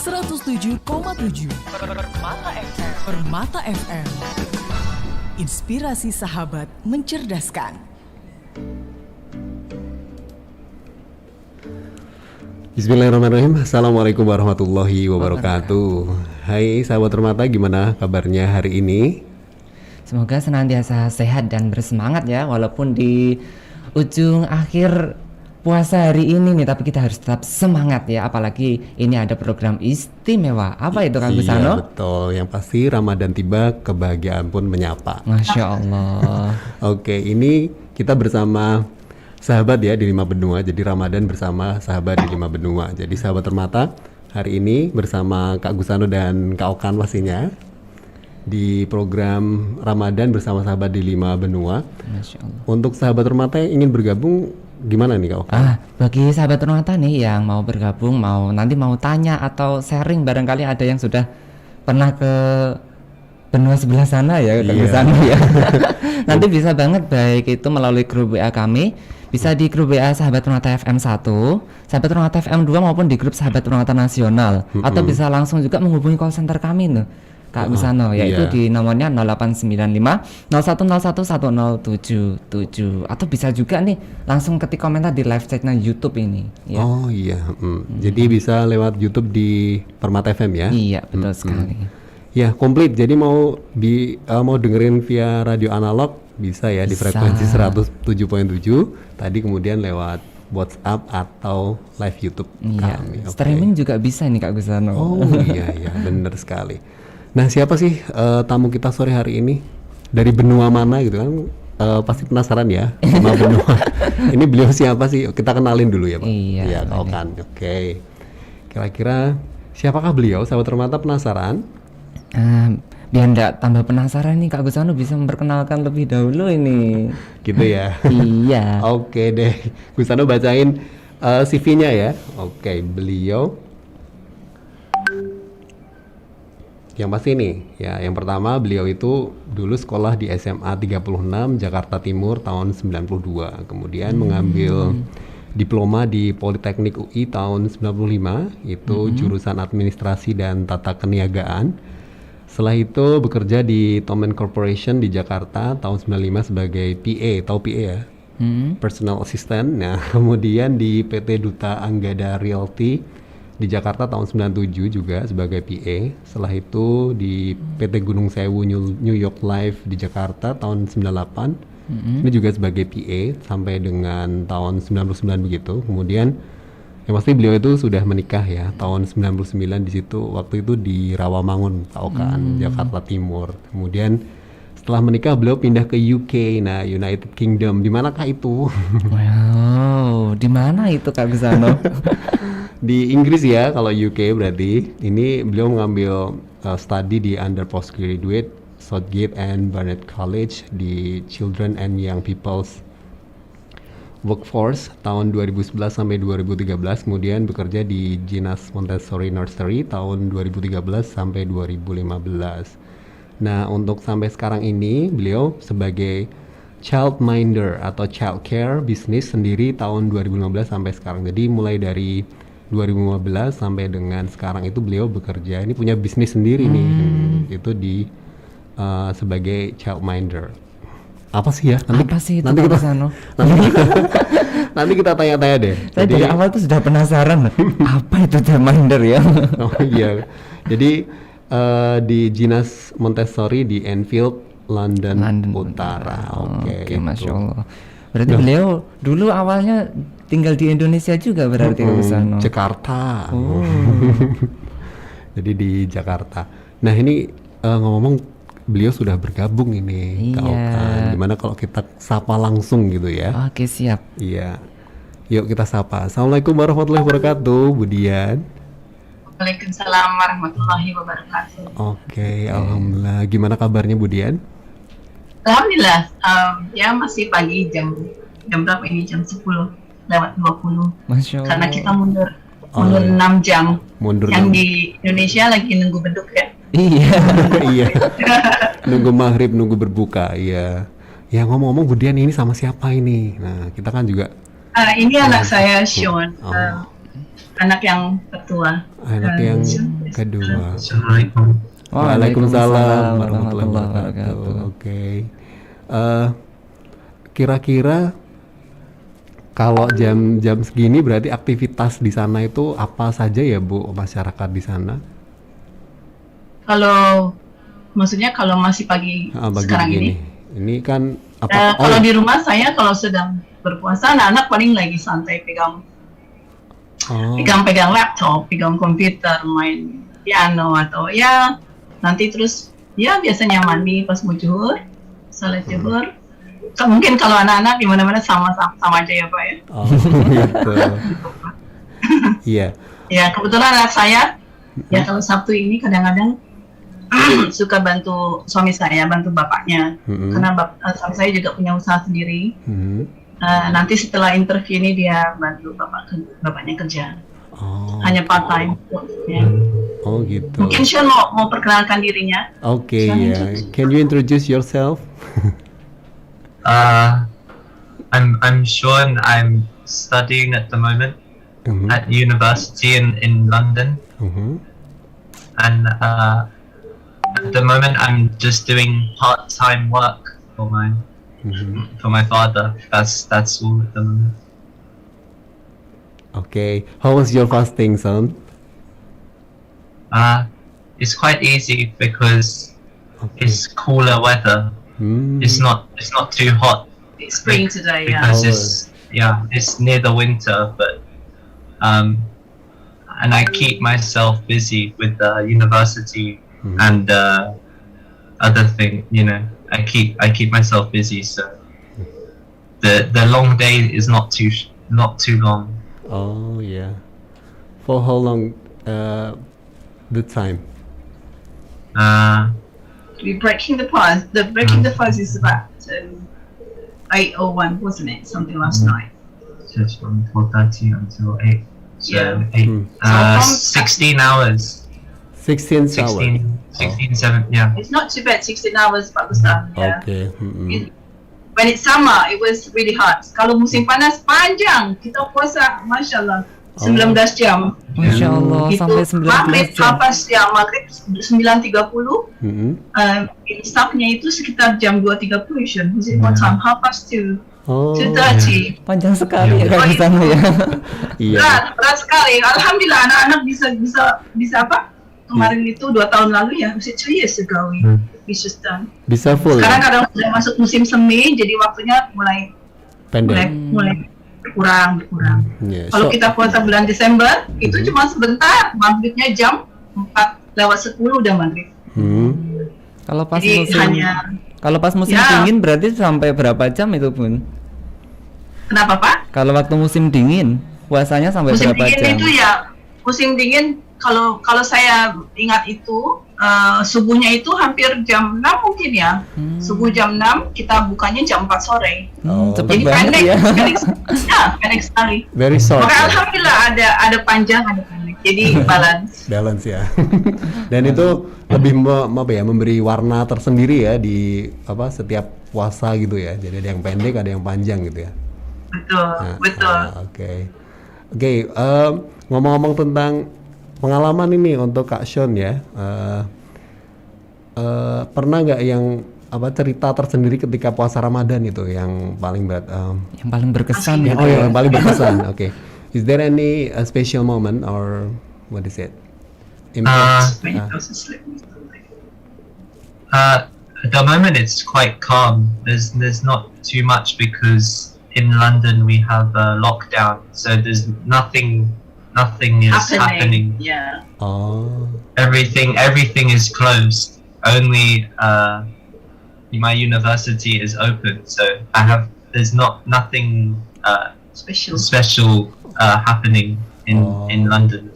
107,7 Permata FM. Inspirasi sahabat mencerdaskan. Bismillahirrahmanirrahim. Assalamualaikum warahmatullahi wabarakatuh. Hai sahabat Permata, gimana kabarnya hari ini? Semoga senantiasa sehat dan bersemangat ya, walaupun di ujung akhir puasa hari ini nih, tapi kita harus tetap semangat ya, apalagi ini ada program istimewa. Apa itu Kang Gusano? Iya betul, yang pasti Ramadan tiba, kebahagiaan pun menyapa. Masya Allah. Oke, ini kita bersama sahabat ya di 5 benua, jadi Ramadan bersama sahabat di 5 benua. Jadi sahabat Permata, hari ini bersama Kak Gusano dan Kak Okan pastinya di program Ramadan bersama sahabat di 5 benua. Masya Allah. Untuk sahabat Permata yang ingin bergabung, gimana nih Kak Okan? Bagi sahabat Permata nih yang mau bergabung, nanti mau tanya atau sharing, barangkali ada yang sudah pernah ke benua sebelah sana ya, Kak Gusano ya. Nanti bisa banget, baik itu melalui grup WA kami, bisa di grup WA Sahabat Permata FM 1, Sahabat Permata FM 2, maupun di grup Sahabat Permata Nasional. Atau bisa langsung juga menghubungi call center kami nih Kak Gusano, yaitu di nomornya 0895 0101 1077. Atau bisa juga nih langsung ketik komentar di live chatnya YouTube ini ya. Oh iya, jadi bisa lewat YouTube di Permata FM ya? Iya, betul sekali. Ya, komplit. Jadi mau dengerin via radio analog bisa ya, di frekuensi 107.7. Tadi kemudian lewat WhatsApp atau live YouTube kami. Okay. Streaming juga bisa nih Kak Gusano. Oh iya, benar sekali. Nah, siapa sih tamu kita sore hari ini? Dari benua mana gitu kan? Pasti penasaran ya sama benua. Ini beliau siapa sih? Kita kenalin dulu ya Pak. Iya, Kak Okan. Oke. Kira-kira siapakah beliau? Sahabat Permata penasaran? Biar enggak tambah penasaran nih, Kak Gusano bisa memperkenalkan lebih dahulu ini. Gitu ya? Iya. Oke deh, Gusano bacain CV-nya ya. Oke, beliau yang pasti nih ya, yang pertama beliau itu dulu sekolah di SMA 36 Jakarta Timur tahun 92. Kemudian mengambil diploma di Politeknik UI tahun 95, itu jurusan Administrasi dan Tata Keniagaan. Setelah itu bekerja di Toman Corporation di Jakarta tahun 95 sebagai PA, tahu PA ya? Personal Assistant. Nah, kemudian di PT Duta Anggada Realty di Jakarta tahun 97 juga sebagai PA. Setelah itu di PT Gunung Sewu New York Life di Jakarta tahun 98. Ini juga sebagai PA sampai dengan tahun 99 begitu. Kemudian yang pasti beliau itu sudah menikah ya tahun 99 di situ, waktu itu di Rawamangun, tahu kan, Jakarta Timur. Kemudian setelah menikah beliau pindah ke UK, nah United Kingdom. Di manakah itu? Wow, di mana itu Kak Gusano? Di Inggris ya, kalau UK berarti. Ini beliau mengambil studi di under postgraduate Southgate and Barnet College di Children and Young People's Workforce tahun 2011 sampai 2013, kemudian bekerja di Jinas Montessori Nursery tahun 2013 sampai 2015. Nah, untuk sampai sekarang ini beliau sebagai childminder atau child care bisnis sendiri tahun 2015 sampai sekarang. Jadi mulai dari 2015 sampai dengan sekarang itu beliau bekerja, ini punya bisnis sendiri nih, itu di sebagai childminder. Apa sih ya? Nanti kita nanti kita tanya-tanya deh. Saya dari awal tuh sudah penasaran. Apa itu childminder ya? Oh iya. Jadi di Jinas Montessori di Enfield, London Utara. Oke, Masya Allah. Berarti beliau dulu awalnya tinggal di Indonesia juga berarti Kak Gusano? Jakarta. Jadi di Jakarta. Nah ini ngomong beliau sudah bergabung ini, Kak Okan. Gimana kalau kita sapa langsung gitu ya? Oke, siap. Iya. Yuk kita sapa. Assalamualaikum warahmatullahi wabarakatuh, Bu Dian. Waalaikumsalam warahmatullahi wabarakatuh. Oke, alhamdulillah. Gimana kabarnya Bu Dian? Alhamdulillah. Ya masih pagi, jam berapa ini? Jam 10:20. Masya Allah. Karena kita mundur 6 jam. Yang di Indonesia lagi nunggu beduk ya. Iya. Nunggu maghrib, nunggu berbuka. Iya. Ya ngomong-ngomong, Bu Dian ini sama siapa ini? Nah, kita kan juga Ini anak saya Sean. anak yang tertua. Anak yang kedua. Assalamualaikum. Waalaikumsalam warahmatullahi wabarakatuh. Oke. Kira-kira kalau jam segini berarti aktivitas di sana itu apa saja ya Bu, masyarakat di sana? Kalau maksudnya kalau masih pagi sekarang begini. Ini kan apa? kalau di rumah saya kalau sedang berpuasa, anak-anak paling lagi santai pegang laptop, pegang komputer, main piano atau ya nanti terus ya biasanya mandi pas mau zuhur, salat zuhur. Mungkin kalau anak-anak di mana-mana sama aja ya Pak ya. Oh gitu. Iya. Ya kebetulan anak saya ya kalau Sabtu ini kadang-kadang suka bantu suami saya, bantu bapaknya, karena suami saya juga punya usaha sendiri. Nanti setelah interview ini dia bantu bapaknya kerja. Hanya part time. Ya. Oh gitu. Mungkin Sean mau perkenalkan dirinya. Oke ya. Can you introduce yourself? I'm Sean. I'm studying at the moment at university in London, and at the moment I'm just doing part-time work for my father. That's all at the moment. Okay. How was your fasting, son? It's quite easy because it's cooler weather. It's not too hot. It's spring today, yeah. Because it's near the winter, but and I keep myself busy with the university and other thing. I keep myself busy, so the long day is not too long. Oh yeah. For how long? The time? We're breaking the fast. The breaking the fast is about 8:01, wasn't it? Something last night. Just from 4:30 until 8. So Yeah. 16 hours. 16 hours. 7, yeah. It's not too bad. 16 hours, Pakistan. Yeah. Okay. When it's summer, it was really hot. Kalau musim panas panjang, kita puasa, masya Allah, 19 jam. Masya Allah, sampai 19 Maghrib, jam. Maghrib 9.30. Imsaknya itu sekitar jam 2.30. What time? 2:30. Oh. 2:30. Panjang sekali ya kalau di sana ya. Iya. Berat sekali. Alhamdulillah anak-anak bisa apa? Kemarin itu 2 tahun lalu ya, 2 years ago we just done. Bisa full. Sekarang kadang sudah masuk musim semi, jadi waktunya mulai Pendek. mulai berkurang. Yeah. Kalau kita puasa bulan Desember, itu cuma sebentar, maghribnya jam 4:10 udah maghrib. Kalau pas Jadi kalau pas musim Ya. dingin berarti sampai berapa jam itu Bun? Kenapa Pak? Kalau waktu musim dingin puasanya sampai Musim berapa dingin jam? itu ya, musim dingin kalau saya ingat itu subuhnya itu hampir jam 6 mungkin ya. Subuh jam 6, kita bukanya jam 4 sore. Cepet Jadi banget pendek, ya. pendek sekali. Very short. Maka Ya. alhamdulillah ada panjang, ada pendek. Jadi balance. Balance ya. Dan itu lebih memberi warna tersendiri ya di setiap puasa gitu ya. Jadi ada yang pendek, ada yang panjang gitu ya. Betul. Oke, ngomong-ngomong tentang pengalaman ini untuk Kak Sean ya, pernah nggak yang cerita tersendiri ketika puasa Ramadan itu yang paling berat? Yang paling berkesan ya. Yang paling berkesan. Oke. Is there any special moment or what is it? At the moment it's quite calm. There's not too much because in London we have a lockdown, so there's nothing is happening. Yeah. Oh. Everything is closed. Only my university is open, so there's nothing special happening in London.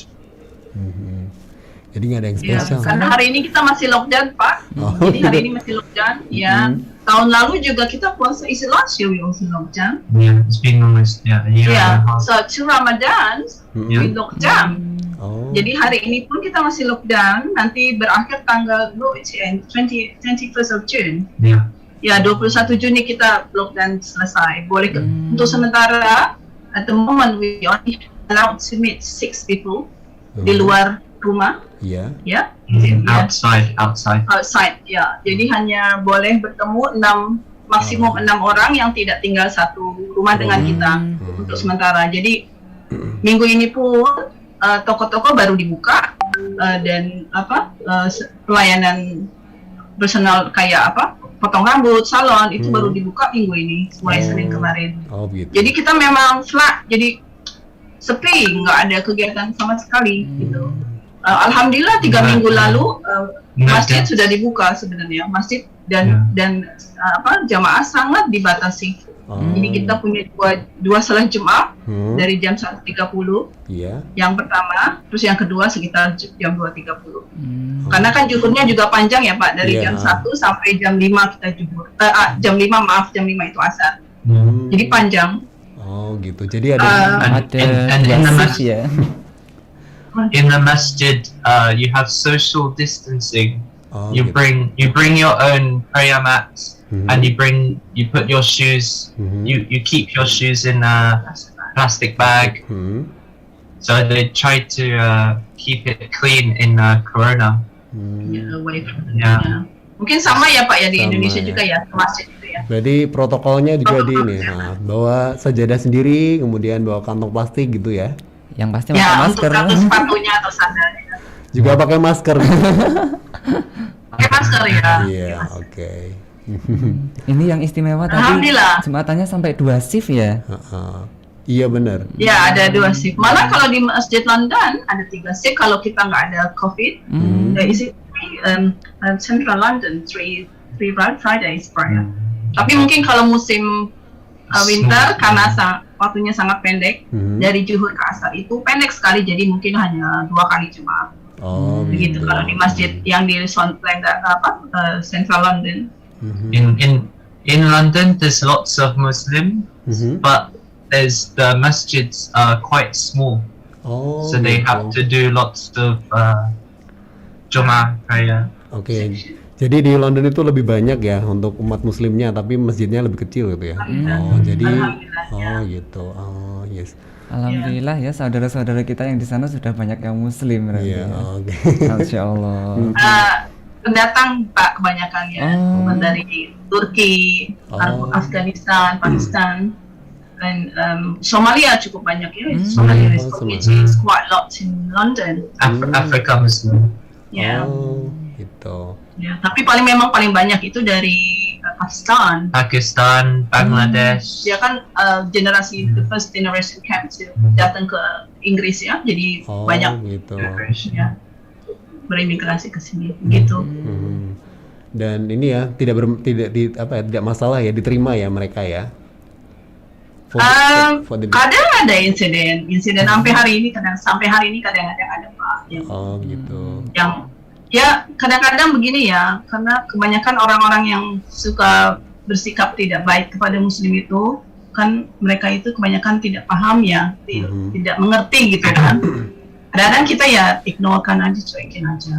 Jadi nggak ada yang Ya, spesial. karena hari ini kita masih lockdown Pak. Jadi hari ini masih lockdown. Ya. Tahun lalu juga kita puasa is last year we also lockdown. Yeah, it's been almost a year and a half. So to Ramadan we lockdown. Oh. Jadi hari ini pun kita masih lockdown. Nanti berakhir tanggal 21st of June. Yeah. Ya 21 Juni kita lockdown selesai. Boleh untuk sementara at the moment we only allowed to meet 6 people di luar rumah, Iya. ya. Outside. Outside, ya. Jadi hanya boleh bertemu maksimum 6 orang yang tidak tinggal satu rumah dengan kita untuk sementara. Jadi minggu ini pun toko-toko baru dibuka dan pelayanan personal kayak potong rambut, salon itu baru dibuka minggu ini mulai Senin kemarin. Oh begitu. Jadi kita memang flat, jadi sepi, nggak ada kegiatan sama sekali gitu. Alhamdulillah 3 minggu lalu masjid sudah dibuka sebenarnya, masjid dan jamaah sangat dibatasi. Jadi kita punya dua salat Jumat dari jam 1.30 yang pertama, terus yang kedua sekitar jam 2.30. Karena kan zuhurnya juga panjang ya Pak, dari jam 1 sampai jam 5 kita zuhur. Jam 5 itu asar. Jadi panjang. Oh gitu. Jadi ada And in the masjid, ya. in the masjid, you have social distancing. Oh, You gitu. bring your own prayer mats, and you put your shoes. You keep your shoes in a plastic bag. So they try to keep it clean in Corona. Away from Yeah. Mungkin sama ya Pak ya di Sama Indonesia ya. juga ya ke masjid itu ya. Berarti protokolnya juga di ini. Nah, bawa sajadah sendiri, kemudian bawa kantong plastik gitu ya. Yang pasti Ya pakai untuk masker. sepatunya atau sandalnya. Juga pakai masker. Pakai masker ya. Iya, oke. Ini yang istimewa tadi. Alhamdulillah. Jumatannya sampai 2 shift ya. Iya benar. Ya ada 2 shift. Malah kalau di Masjid London ada 3 shift kalau kita nggak ada COVID. Isi Central London 3 Fridays prior. Tapi mungkin kalau musim winter karena waktunya sangat pendek dari zuhur ke asar itu pendek sekali, jadi mungkin hanya 2 kali Jumat. Oh Begitu gitu. kalau di masjid yang di Central London. In London, there's lots of Muslim, but the masjids are quite small, Oh. so they gitu. have to do lots of Jummah prayer. Oke. Jadi di London itu lebih banyak ya untuk umat muslimnya, tapi masjidnya lebih kecil gitu ya. Oh, jadi gitu. Oh, yes. Alhamdulillah ya saudara-saudara kita yang di sana sudah banyak yang muslim berarti Iya, ya. oke. Masya Allah. Pendatang Pak kebanyakan ya, bukan dari Turki, Afghanistan, Pakistan, dan Somalia cukup banyak ya. Somalia refugees quite lots in London. Africa Muslim. Ya. Oh, gitu. Ya, tapi paling banyak itu dari Pakistan, Bangladesh. Dia kan generasi the first generation camp datang ke Inggris ya, jadi banyak gitu. ya, berimigrasi ke sini gitu. Dan ini ya tidak masalah ya, diterima ya mereka ya. Kadang ada insiden sampai hari ini kadang-kadang ada Pak. Gitu. Yang ya kadang-kadang begini ya, karena kebanyakan orang-orang yang suka bersikap tidak baik kepada Muslim itu kan mereka itu kebanyakan tidak paham ya, tidak mengerti gitu kan. Kadang-kadang kita ya ignorekan aja, cuekin aja.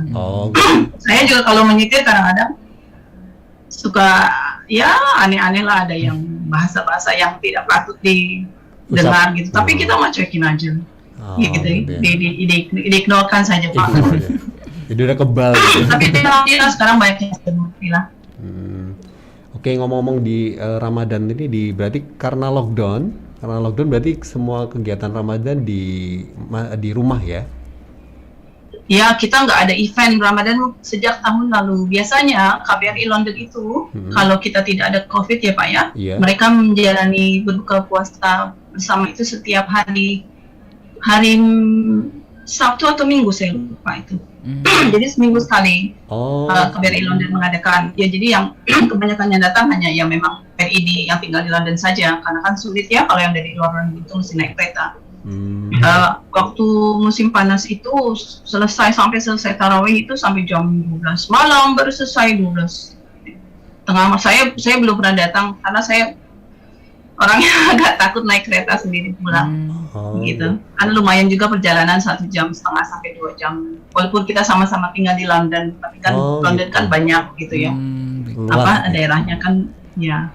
Saya juga kalau menyetir kadang-kadang suka ya aneh-aneh lah, ada yang bahasa-bahasa yang tidak patut didengar gitu. Tapi kita mah cuekin aja. Gitu, di-ignorekan saja Pak. Jadi udah kebal gitu. Tapi dia sekarang banyak yang sudah mengerti lah. Oke, ngomong-ngomong di Ramadan ini berarti karena lockdown berarti semua kegiatan Ramadan di rumah ya? Ya, kita nggak ada event Ramadan sejak tahun lalu. Biasanya KBRI London itu kalau kita tidak ada COVID ya Pak ya, mereka menjalani berbuka puasa bersama itu setiap hari Sabtu atau Minggu saya lupa itu. Jadi seminggu sekali KBRI London mengadakan. Ya jadi yang kebanyakan yang datang hanya yang memang RID yang tinggal di London saja, karena kan sulit ya kalau yang dari luar London itu mesti naik kereta. Waktu musim panas itu sampai selesai tarawih itu sampai jam 12 malam baru selesai 12 tengah. Saya belum pernah datang karena saya orangnya agak takut naik kereta sendiri pulang. Gitu. Kan lumayan juga perjalanan 1,5 jam sampai 2 jam. Walaupun kita sama-sama tinggal di London, tapi kan London kan banyak gitu ya. Daerahnya kan ya.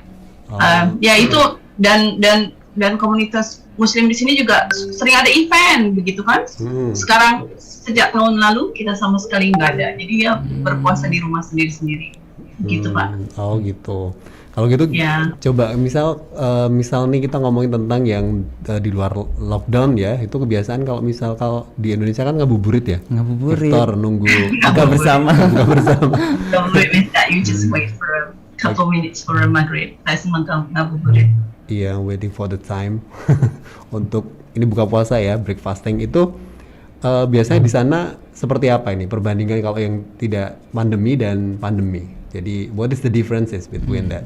Ya itu dan komunitas Muslim di sini juga sering ada event begitu kan. Sekarang sejak tahun lalu kita sama sekali nggak ada, jadi ya berpuasa di rumah sendiri-sendiri gitu Pak. Oh gitu. Kalau gitu Ya. coba misal nih kita ngomongin tentang yang di luar lockdown ya, itu kebiasaan kalau di Indonesia kan ngabuburit ya, Ngabuburit. iftar nunggu Buka bersama. buka bersama. Don't wait with that, you just wait for a couple minutes for a maghrib. Saya ngabuburit. Iya, waiting for the time untuk ini buka puasa ya, break fasting itu biasanya di sana seperti apa ini perbandingan kalau yang tidak pandemi dan pandemi. Jadi what is the differences between that?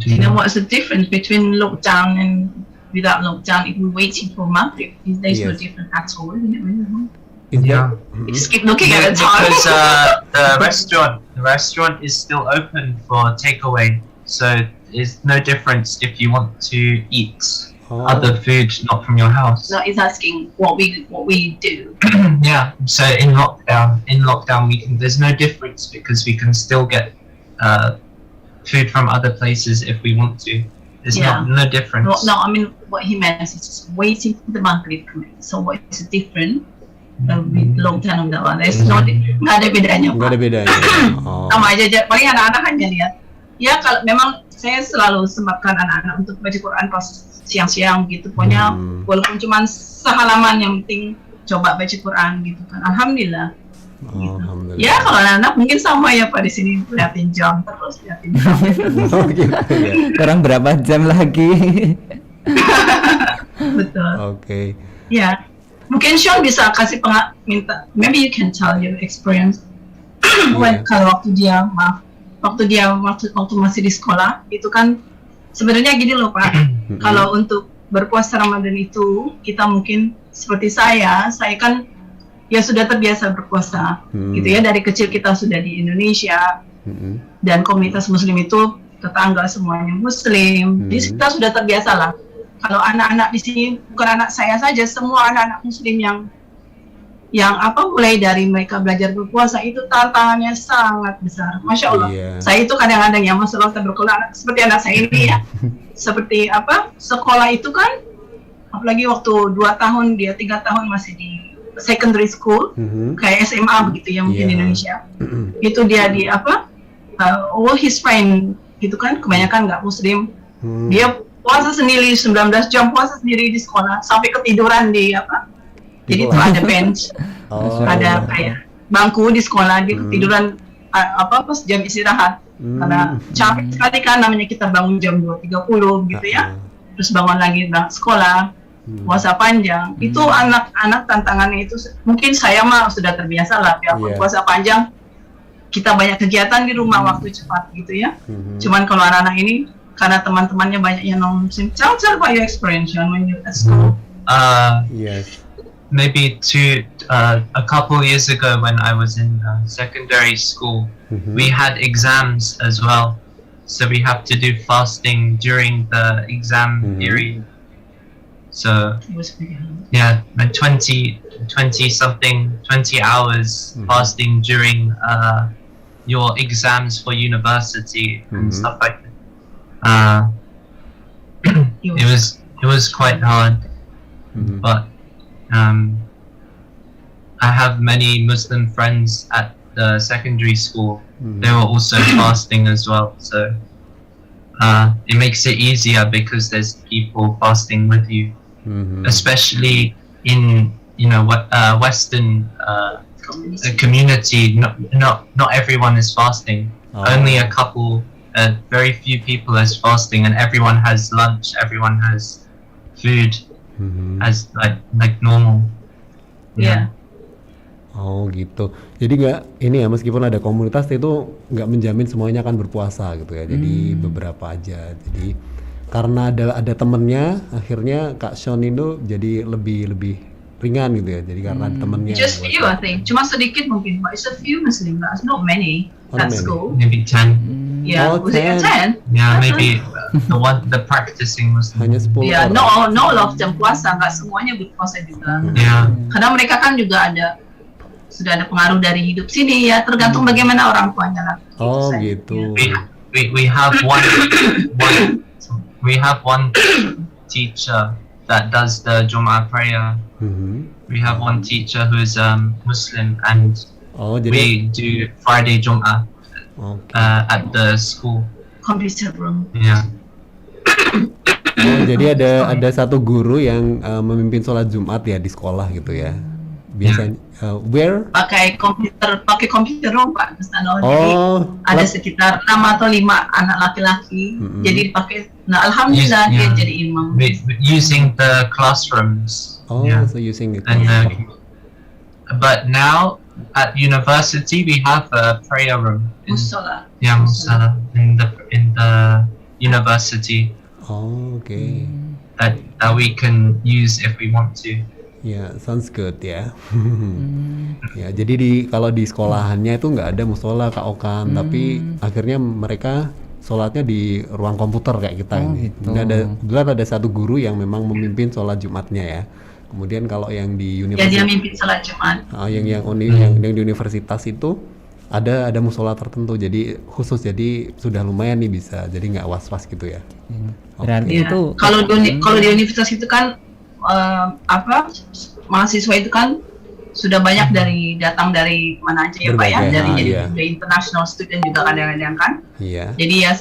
You know what's the difference between lockdown and without lockdown? If we're waiting for maghrib, there's no Yes. difference at all, isn't it? Is Yeah. that- You just keep looking Yeah, at the time. because the restaurant is still open for takeaway, so there's no difference if you want to eat Oh. other food not from your house. No, it's asking what we do. Yeah, so in lockdown there's no difference because we can still get food from other places if we want to. There's Yeah. no difference. No, I mean what he meant is just waiting for the maghrib coming. So what is different with lockdown and that one? There's no, nggak ada bedanya. Nggak ada Pak. bedanya. Oh. Sama aja, paling anak-anak hanya lihat. Ya kalau memang saya selalu sempatkan anak-anak untuk baca Quran pas siang-siang gitu. Pokoknya walaupun cuma sehalaman yang penting coba baca Quran gitu kan. Alhamdulillah. Oh, alhamdulillah. Ya kalau anak-anak mungkin sama ya Pak di sini liatin jam terus liatin jam. Oh, gitu ya. Kurang berapa jam lagi? Betul. Oke. Ya. Mungkin Sean bisa kasih minta. Maybe you can tell your experience. Kalau waktu dia masih di sekolah itu kan sebenarnya gini loh Pak. Kalau untuk berpuasa Ramadan itu kita mungkin seperti saya kan ya sudah terbiasa berpuasa gitu ya, dari kecil kita sudah di Indonesia dan komunitas Muslim itu tetangga semuanya Muslim, jadi kita sudah terbiasa lah. Kalau anak-anak di sini bukan anak saya saja, semua anak-anak Muslim yang mulai dari mereka belajar berpuasa itu tantangannya sangat besar, masya Allah. Saya itu kadang-kadang ya masalah berkeluarga seperti anak saya ini ya, seperti sekolah itu kan, apalagi waktu 2 tahun dia 3 tahun masih di secondary school, kayak SMA begitu ya mungkin di Indonesia. Itu dia di all his friend gitu kan, kebanyakan nggak Muslim. Dia puasa sendiri 19 jam puasa sendiri di sekolah sampai ketiduran di jadi tuh ada bench, ada kayak bangku di sekolah, dia ketiduran pas jam istirahat karena capek sekali kan, namanya kita bangun jam 2.30 gitu ya, terus bangun lagi sekolah. Puasa panjang itu anak-anak tantangannya itu mungkin saya mah sudah terbiasa lah ya, puasa panjang kita banyak kegiatan di rumah, waktu cepat gitu ya. Cuman kalau anak-anak ini karena teman-temannya banyak yang non-Muslim. Tell about your experience when you at school. Yes. Maybe a couple years ago when I was in secondary school, we had exams as well, so we have to do fasting during the exam period. So yeah, like 20 hours fasting during your exams for university and stuff like that. It was quite hard, but I have many Muslim friends at the secondary school. They were also fasting as well, so it makes it easier because there's people fasting with you. Especially in Western community, not everyone is fasting. Only a couple, very few people is fasting, and everyone has lunch. Everyone has food as like normal. Yeah. Oh gitu. Jadi meskipun ada komunitas itu nggak menjamin semuanya akan berpuasa gitu ya. Jadi beberapa aja. Jadi karena ada temennya, akhirnya Kak Sean itu jadi lebih ringan gitu ya. Jadi karena ada temennya. Just few, I think. Cuma sedikit mungkin, but it's a few Muslim, but it's not many at school. Maybe 10. Yeah, was it 10? Yeah, maybe the practicing Muslim. Hanya 10 Yeah, orang. no all of them puasa, nggak semuanya berpuasa juga. Yeah. Karena mereka kan juga sudah ada pengaruh dari hidup sini ya, tergantung bagaimana orang tuanya lah. Oh gitu. We have one we have one teacher that does the Jum'ah prayer. We have one teacher who is Muslim, and Oh, jadi we do Friday Jum'ah oke. at the school. Computer room. Yeah. Oh, jadi ada satu guru yang memimpin sholat Jumat ya di sekolah gitu ya. Biasanya where? Pakai komputer room Pak Gustano. Jadi Oh, ada sekitar 6 atau 5 anak laki-laki. Jadi dipakai. Nah, alhamdulillah dia Yeah. jadi imam. Using the classrooms. oh, Yeah. so using it. And but now at university we have a prayer room. Musola. Yeah, musala in the university Oh, oke. that we can use if we want to. Ya, sounds good ya. Ya, jadi kalau di sekolahannya itu nggak ada musola Kak Okan, tapi akhirnya mereka sholatnya di ruang komputer kayak kita ini. Gitu. Dan ada satu guru yang memang memimpin sholat Jumatnya ya. Kemudian kalau yang di Ya dia universitas, mimpin salat Jumat. yang di universitas itu ada musola tertentu, jadi khusus, jadi sudah lumayan nih bisa, jadi nggak was-was gitu ya. Berarti Ya. itu Kalau di universitas itu kan mahasiswa itu kan sudah banyak datang dari mana aja ya Pak ya, Berbagai, dari iya. international student juga kadang-kadang kan. Iya. Jadi ya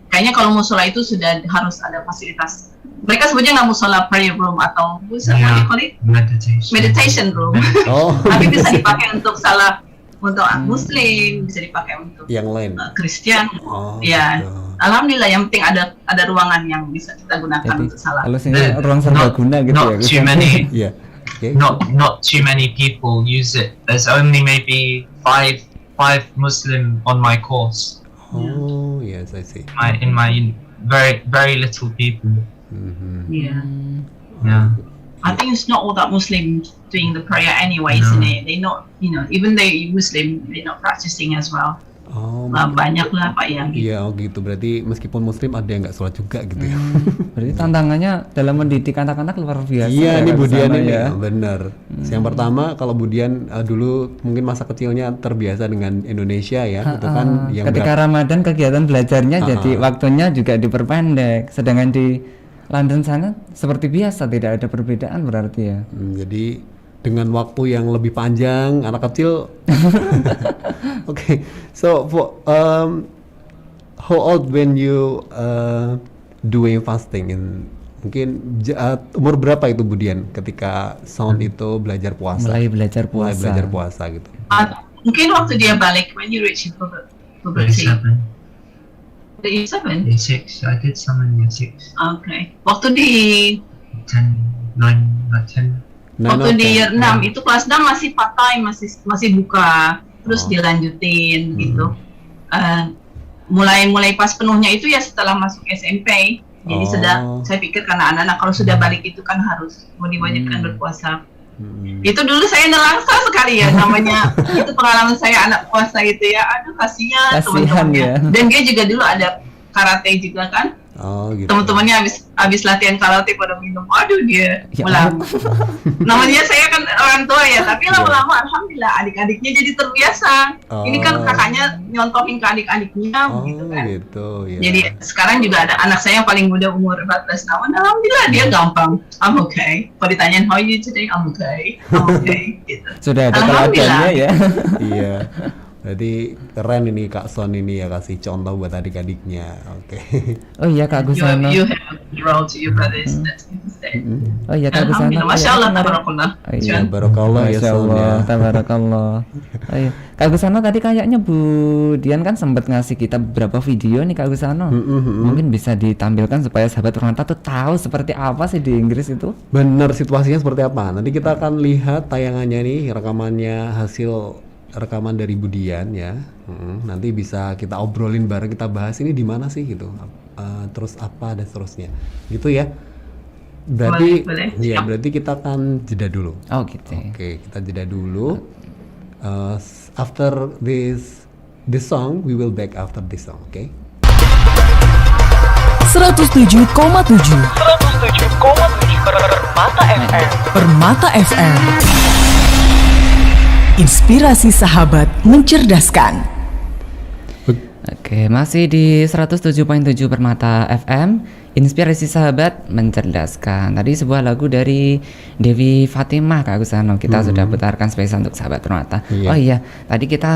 kayaknya kalau musola itu sudah harus ada fasilitas. Mereka sebutnya nggak musola prayer room atau what do you call it? Meditation room. Oh, Tapi bisa dipakai untuk Muslim, bisa dipakai untuk yang lain. Kristen. Oh, Ya, gitu. alhamdulillah yang penting ada ruangan yang bisa kita gunakan jadi untuk salat. kalau sini ruang serbaguna gitu ya. Not too many. Iya. Oke. Not too many people use it. There's only maybe five Muslim on my course. Oh, yes, I see. In my very little people. Yeah. Yeah. I think it's not all that Muslim doing the prayer anyway, No. isn't it? They not, even they Muslim, they're not practicing as well. Oh, Banyak lah Pak yang gitu. iya, oh gitu. Berarti meskipun Muslim ada yang nggak sholat juga gitu ya. Berarti tantangannya dalam mendidik anak-anak luar biasa. Iya, ya, ini Kak Budian Gusano ini ya. bener. Yang pertama, kalau Budian dulu mungkin masa kecilnya terbiasa dengan Indonesia ya, itu kan yang Ketika Ramadan kegiatan belajarnya jadi waktunya juga diperpendek. Sedangkan di London sana seperti biasa, tidak ada perbedaan berarti ya. jadi dengan waktu yang lebih panjang, anak kecil. Oke, so how old when you doing fasting? Mungkin umur berapa itu Budian ketika Sound itu belajar puasa? Mulai belajar Mulai puasa. belajar puasa gitu. Mungkin waktu dia balik, when you reach puberty. 7. 37? Year 6. I did some in year 6. Okay. Waktu di 10, 9, like 10. waktu di year 6 itu kelas 6 masih part time, masih buka, terus dilanjutin gitu. Mulai pas penuhnya itu ya setelah masuk SMP. Jadi saya pikir karena anak-anak kalau sudah balik itu kan harus mau diwajibkan berpuasa. Itu dulu saya nelangsa sekali ya namanya. Itu pengalaman saya anak puasa itu ya. Aduh kasihan teman-temannya. ya. Dan dia juga dulu ada karate juga kan. Oh gitu. Teman-temannya habis latihan karate pada minum. Aduh dia Ya ulang. Namanya saya kan orang tua ya, tapi lama-lama alhamdulillah adik-adiknya jadi terbiasa. Ini kan kakaknya nyontohin ke adik-adiknya gitu kan. Gitu ya. Jadi sekarang juga ada anak saya yang paling muda umur 14 tahun. Alhamdulillah dia gampang. I'm okay. Kalau ditanyain how are you today? I'm okay. I'm okay. Gitu. Sudah ada Alhamdulillah. teladannya ya. Iya. Berarti keren ini Kak Son ini ya, kasih contoh buat adik-adiknya. Oke. Oh iya Kak Gusano. You have a role to your brothers. That's good to say. Oh iya Kak Gusano. Alhamdulillah. Masya Allah, tabarakallah. Oh, iya. Ya, barakallah ya Masya Son ya. Allah, tabarakallah. Oh, iya. Kak Gusano tadi kayaknya Bu Dian kan sempat ngasih kita beberapa video nih Kak Gusano. Mungkin bisa ditampilkan supaya sahabat Purnata tuh tahu seperti apa sih di Inggris itu. Bener, situasinya seperti apa? Nanti kita akan lihat tayangannya nih, hasil rekaman dari Budian ya. Nanti bisa kita obrolin bareng, kita bahas ini di mana sih gitu. Terus apa dan seterusnya. Gitu ya. Berarti Boleh. ya, berarti kita akan jeda dulu. Oh gitu. Oke, kita jeda dulu. After this song, we will back after this song, oke? 107,7 Permata FM. Inspirasi sahabat mencerdaskan. Oke, masih di 107.7 Permata FM, Inspirasi Sahabat Mencerdaskan. Tadi sebuah lagu dari Dewi Fatimah, Kak Gusano. Kita sudah putarkan spesial untuk Sahabat Permata. Iya. Oh iya, tadi kita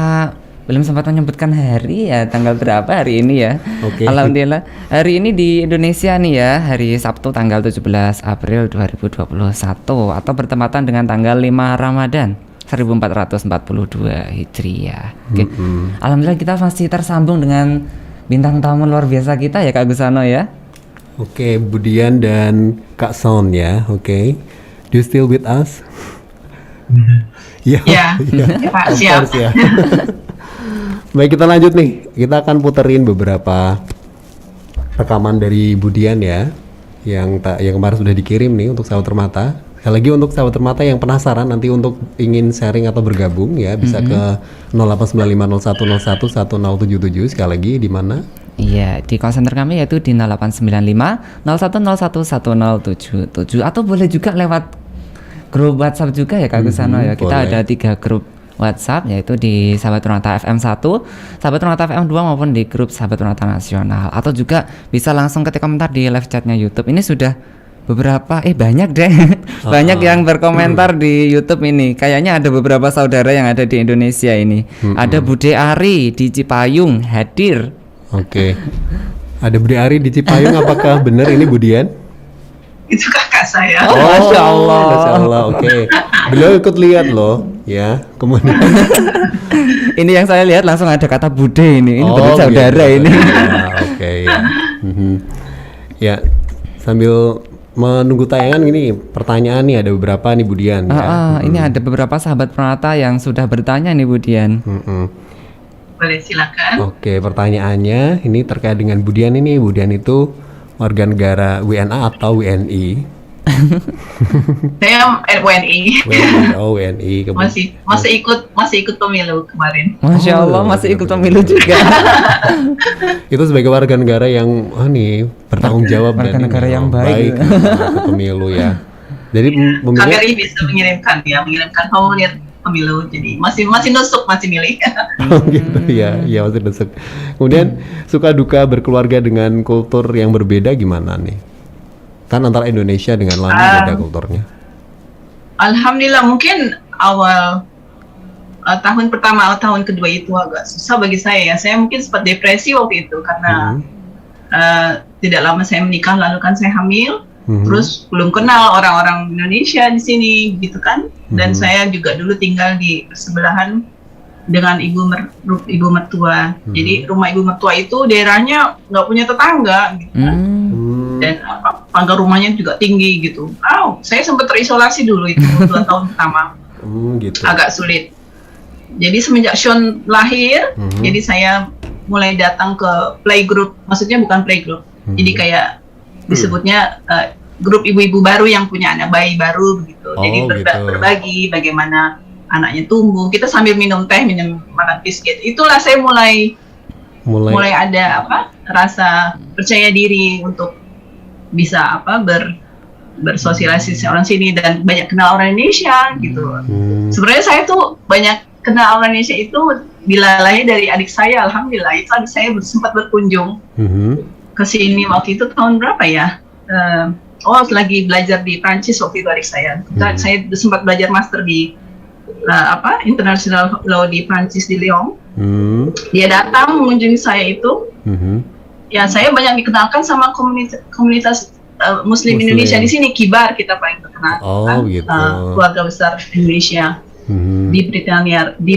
belum sempat menyebutkan hari ya, tanggal berapa hari ini ya. Oke. Alhamdulillah, hari ini di Indonesia nih ya, hari Sabtu tanggal 17 April 2021 atau bertepatan dengan tanggal 5 Ramadan 1442 Hijriah. Oke. Alhamdulillah kita masih tersambung dengan bintang tamu luar biasa kita ya Kak Gusano ya. Oke, Budian dan Kak Son ya. Oke. Do you still with us? Iya. Ya, Pak, Of siap. course, ya. Baik, kita lanjut nih. Kita akan puterin beberapa rekaman dari Budian ya, yang kemarin sudah dikirim nih untuk Sahabat Permata. Sekali lagi untuk Sahabat Permata yang penasaran nanti untuk ingin sharing atau bergabung ya, bisa ke 089501011077. Sekali lagi di mana? Iya, di call center kami yaitu di 0895 01011077 atau boleh juga lewat grup WhatsApp juga ya Kak Gusano ya. Kita boleh. ada 3 grup WhatsApp yaitu di Sahabat Permata FM 1, Sahabat Permata FM 2 maupun di grup Sahabat Permata Nasional, atau juga bisa langsung ketik komentar di live chatnya YouTube. Ini sudah beberapa banyak deh. Banyak yang berkomentar di YouTube ini. Kayaknya ada beberapa saudara yang ada di Indonesia ini. Ada Bude Ari di Cipayung hadir. Oke. Ada Budi Ari di Cipayung, apakah benar ini Budian? Itu kakak saya. Oh, Masya Allah. Masya Allah, oke. Beliau ikut lihat loh, ya. Kemudian Ini yang saya lihat langsung ada kata Bude ini. Ini betul saudara gitu. ini. Ya, oke ya. Ya, sambil menunggu tayangan ini pertanyaan nih ada beberapa nih Budian ya. Ini ada beberapa sahabat Permata yang sudah bertanya nih Budian. Boleh, silakan. Oke, pertanyaannya ini terkait dengan Budian ini. Budian itu warga negara WNA atau WNI? Saya WNI. WNI. Masih ikut pemilu kemarin. Masya Allah, masih ikut pemilu juga. Itu sebagai warga negara yang bertanggung jawab warga dan negara yang baik. ikut pemilu ya. Jadi KBRI bisa mengirimkan formulir pemilu, jadi masih nusuk, masih milih. gitu ya, masih nusuk. Kemudian suka duka berkeluarga dengan kultur yang berbeda gimana nih? Kan antara Indonesia dengan lain beda kulturnya. Alhamdulillah, mungkin awal tahun pertama atau tahun kedua itu agak susah bagi saya ya. Saya mungkin sempat depresi waktu itu karena tidak lama saya menikah, lalu kan saya hamil. Terus belum kenal orang-orang Indonesia di sini gitu kan, dan saya juga dulu tinggal di sebelahan dengan ibu mertua. Jadi rumah ibu mertua itu daerahnya nggak punya tetangga gitu kan. Dan pagar rumahnya juga tinggi gitu. Saya sempat terisolasi dulu itu 2 tahun pertama. Gitu. Agak sulit. Jadi semenjak Sean lahir, jadi saya mulai datang ke playgroup, maksudnya bukan playgroup. Jadi kayak disebutnya grup ibu-ibu baru yang punya anak bayi baru begitu. Jadi berbagi bagaimana anaknya tumbuh. Kita sambil minum teh, makan biskuit. Itulah saya mulai ada rasa percaya diri untuk bisa bersosialisasi orang sini dan banyak kenal orang Indonesia gitu. Sebenarnya saya tuh banyak kenal orang Indonesia itu bila lahir dari adik saya. Alhamdulillah itu adik saya sempat berkunjung ke sini waktu itu tahun berapa ya? Lagi belajar di Prancis waktu itu adik saya. Saya sempat belajar master di International Law di Prancis di Lyon. Dia datang mengunjungi saya itu. Ya, saya banyak dikenalkan sama komunitas Muslim Indonesia di sini. Kibar kita paling terkenal gitu. Keluarga besar Indonesia di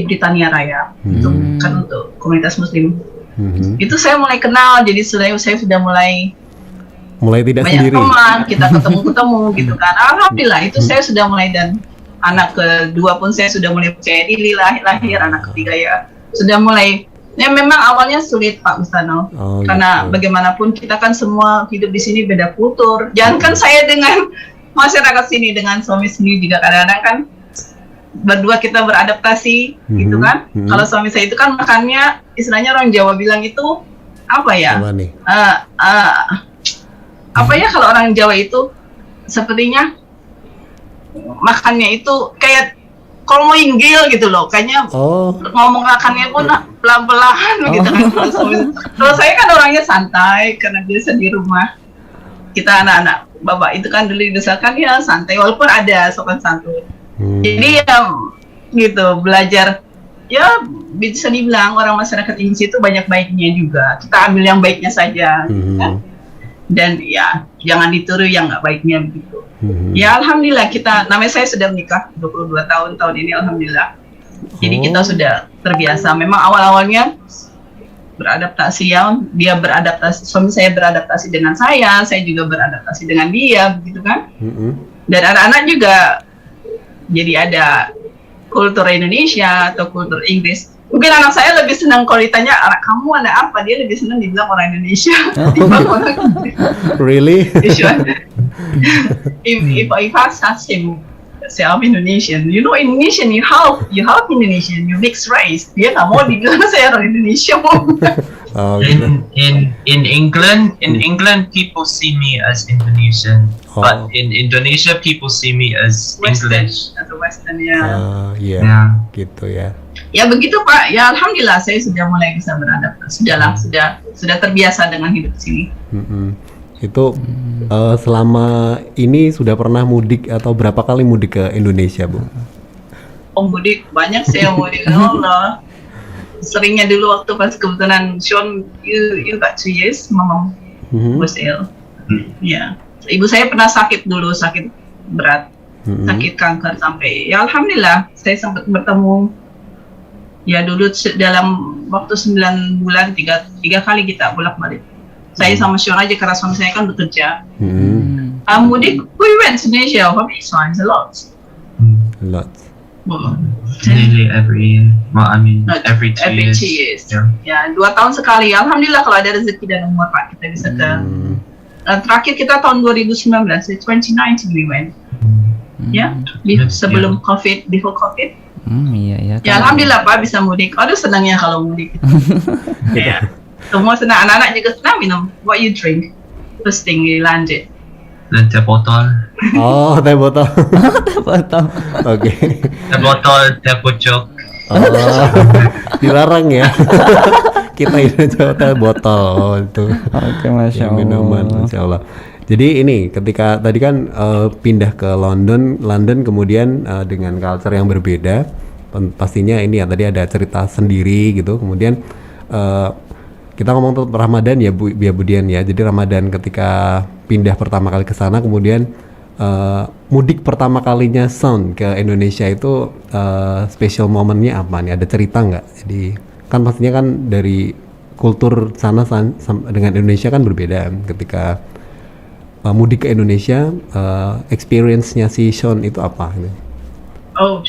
Britania Raya. Untuk komunitas Muslim. Itu saya mulai kenal. Jadi saya sudah mulai tidak banyak sendiri. Teman, kita ketemu gitu kan. Alhamdulillah itu saya sudah mulai, dan anak kedua pun saya sudah mulai percaya diri, lahir anak ketiga ya sudah mulai. Ya memang awalnya sulit Pak Gusano, karena bagaimanapun kita kan semua hidup di sini beda kultur. Jangankan saya dengan masyarakat sini, dengan suami sendiri juga kadang-kadang kan berdua kita beradaptasi gitu kan. Kalau suami saya itu kan makannya istilahnya orang Jawa bilang itu apa ya? Kalau orang Jawa itu sepertinya makannya itu kayak kalau mau inggil gitu loh, kayaknya ngomong akannya pun pelan-pelan begitu kan. Kalau saya kan orangnya santai karena biasa di rumah kita anak-anak bapak itu kan dulu dibesarkan ya santai walaupun ada sopan santun. Jadi ya gitu belajar ya bisa dibilang orang masyarakat Inggris itu banyak baiknya juga. Kita ambil yang baiknya saja, kan? Dan ya jangan ditiru yang nggak baiknya begitu. Ya alhamdulillah namanya saya sudah menikah 22 tahun ini alhamdulillah. Jadi kita sudah terbiasa. Memang awal-awalnya beradaptasi ya, suami saya beradaptasi dengan saya juga beradaptasi dengan dia, begitu kan? Dan anak-anak juga jadi ada kultur Indonesia atau kultur Inggris. Mungkin anak saya lebih senang kalau ditanya anak kamu anak apa, dia lebih senang dibilang orang Indonesia dibanding orang Inggris. Really? if I ask him, say I'm Indonesian, you know Indonesian, you half Indonesian, you mixed race. Dia nggak mau dibilang saya orang Indonesia. In England, people see me as Indonesian, but in Indonesia, people see me as Western, English. Atau Western ya. Gitu ya. Ya begitu Pak. Ya alhamdulillah saya sudah mulai bisa beradaptasi. Sudah terbiasa dengan hidup di sini. Itu selama ini sudah pernah mudik atau berapa kali mudik ke Indonesia, Bu? Oh mudik banyak saya mudik. Allah. Seringnya dulu waktu pas kebetulan Sean you got 2 years mama was ill. Ya. Ibu saya pernah sakit dulu, sakit berat. Sakit kanker sampai ya alhamdulillah saya sempat bertemu ya dulu dalam waktu 9 bulan 3 kali kita bolak-balik. Saya sama Sean aja karena suami saya kan bekerja. Mudik, we went to Indonesia how many times? A lot. Nearly every year. Well, I mean, every 2 years. 2 years. Yeah. Ya, 2 tahun sekali. Alhamdulillah kalau ada rezeki dan umur Pak kita bisa ke. Terakhir kita tahun 2019, 2019 we went. Ya, sebelum COVID, before COVID. Iya. Ya, alhamdulillah Pak bisa mudik. Aduh senangnya kalau mudik. Ya. Semua senang, anak-anak juga senang minum. What you drink? First thing you landed. Dan teh botol. Oh, teh botol. Oke. Teh botol, teh pucuk. Dilarang ya. Kita ini coba teh botol itu. Oke, masya Allah. Minuman, masya Allah. Jadi ini ketika tadi kan pindah ke London kemudian dengan culture yang berbeda, pastinya ini ya tadi ada cerita sendiri gitu. Kemudian kita ngomong tentang Ramadan ya Bu Dian ya. Jadi Ramadan ketika pindah pertama kali ke sana, kemudian mudik pertama kalinya Sean ke Indonesia itu special momennya apa nih? Ada cerita nggak? Jadi kan pastinya kan dari kultur sana dengan Indonesia kan berbeda. Ketika mudik ke Indonesia, experience-nya si Sean itu apa? Gitu? Oh,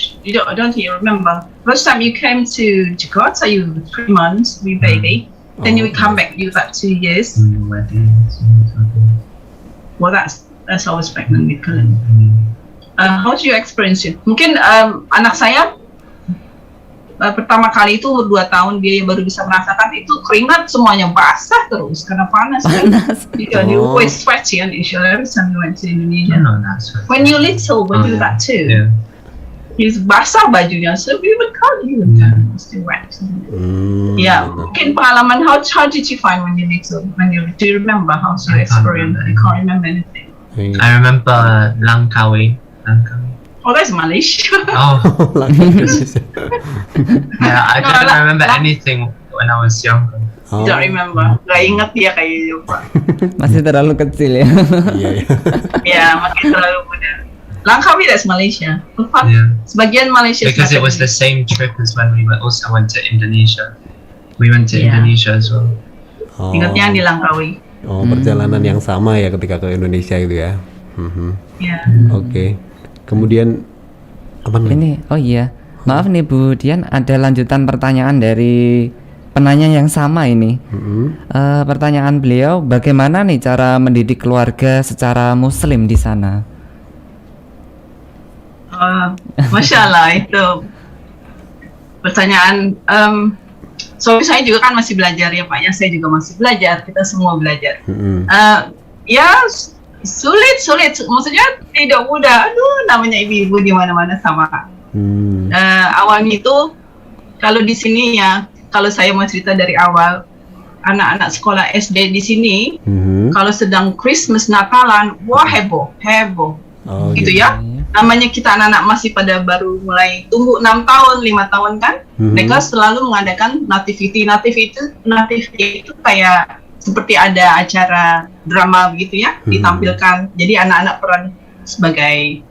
don't you remember? First time you came to Jakarta, you were 3 months with baby. Then you come back, you got 2 years. Well, that's I was pregnant with Cullen. How do you experience it? Mungkin anak saya pertama kali itu 2 tahun dia baru bisa merasakan itu keringat semuanya basah terus karena panas. You always sweaty and every time you went to Indonesia. When you little, when you got 2. He's basah bajunya, so we would call you still wet. Ya, mungkin pengalaman how did you find when you little? Do you remember how you experience? I can't remember anything. I remember Langkawi. Oh, that's Malaysia. Oh, yeah, I don't remember anything when I was younger. Don't remember. Gak inget dia kayaknya Pak. Masih terlalu kecil ya. Iya. Ya, makin terlalu muda. Langkawi, that's Malaysia. Sebagian Malaysia. Because it was the same trip as when we also went to Indonesia. We went to Indonesia as well. Ingatnya di Langkawi. Oh, perjalanan yang sama ya ketika ke Indonesia itu ya. Ya. Oke. Kemudian apa nih? Ini, oh iya. Maaf nih Bu Dian, ada lanjutan pertanyaan dari penanya yang sama ini. Pertanyaan beliau, bagaimana nih cara mendidik keluarga secara Muslim di sana? Masya Allah, itu pertanyaan. Suami saya juga kan masih belajar ya Pak ya, saya juga masih belajar, kita semua belajar. Ya sulit, maksudnya tidak mudah. Aduh, namanya ibu-ibu di mana-mana sama Awalnya itu kalau di sini ya, kalau saya mau cerita dari awal, anak-anak sekolah SD di sini kalau sedang Christmas Natalan, wah heboh gitu ya. Namanya kita anak-anak masih pada baru mulai tumbuh 6 tahun 5 tahun kan, mereka selalu mengadakan nativity itu kayak seperti ada acara drama begitu ya, ditampilkan. Jadi anak-anak peran sebagai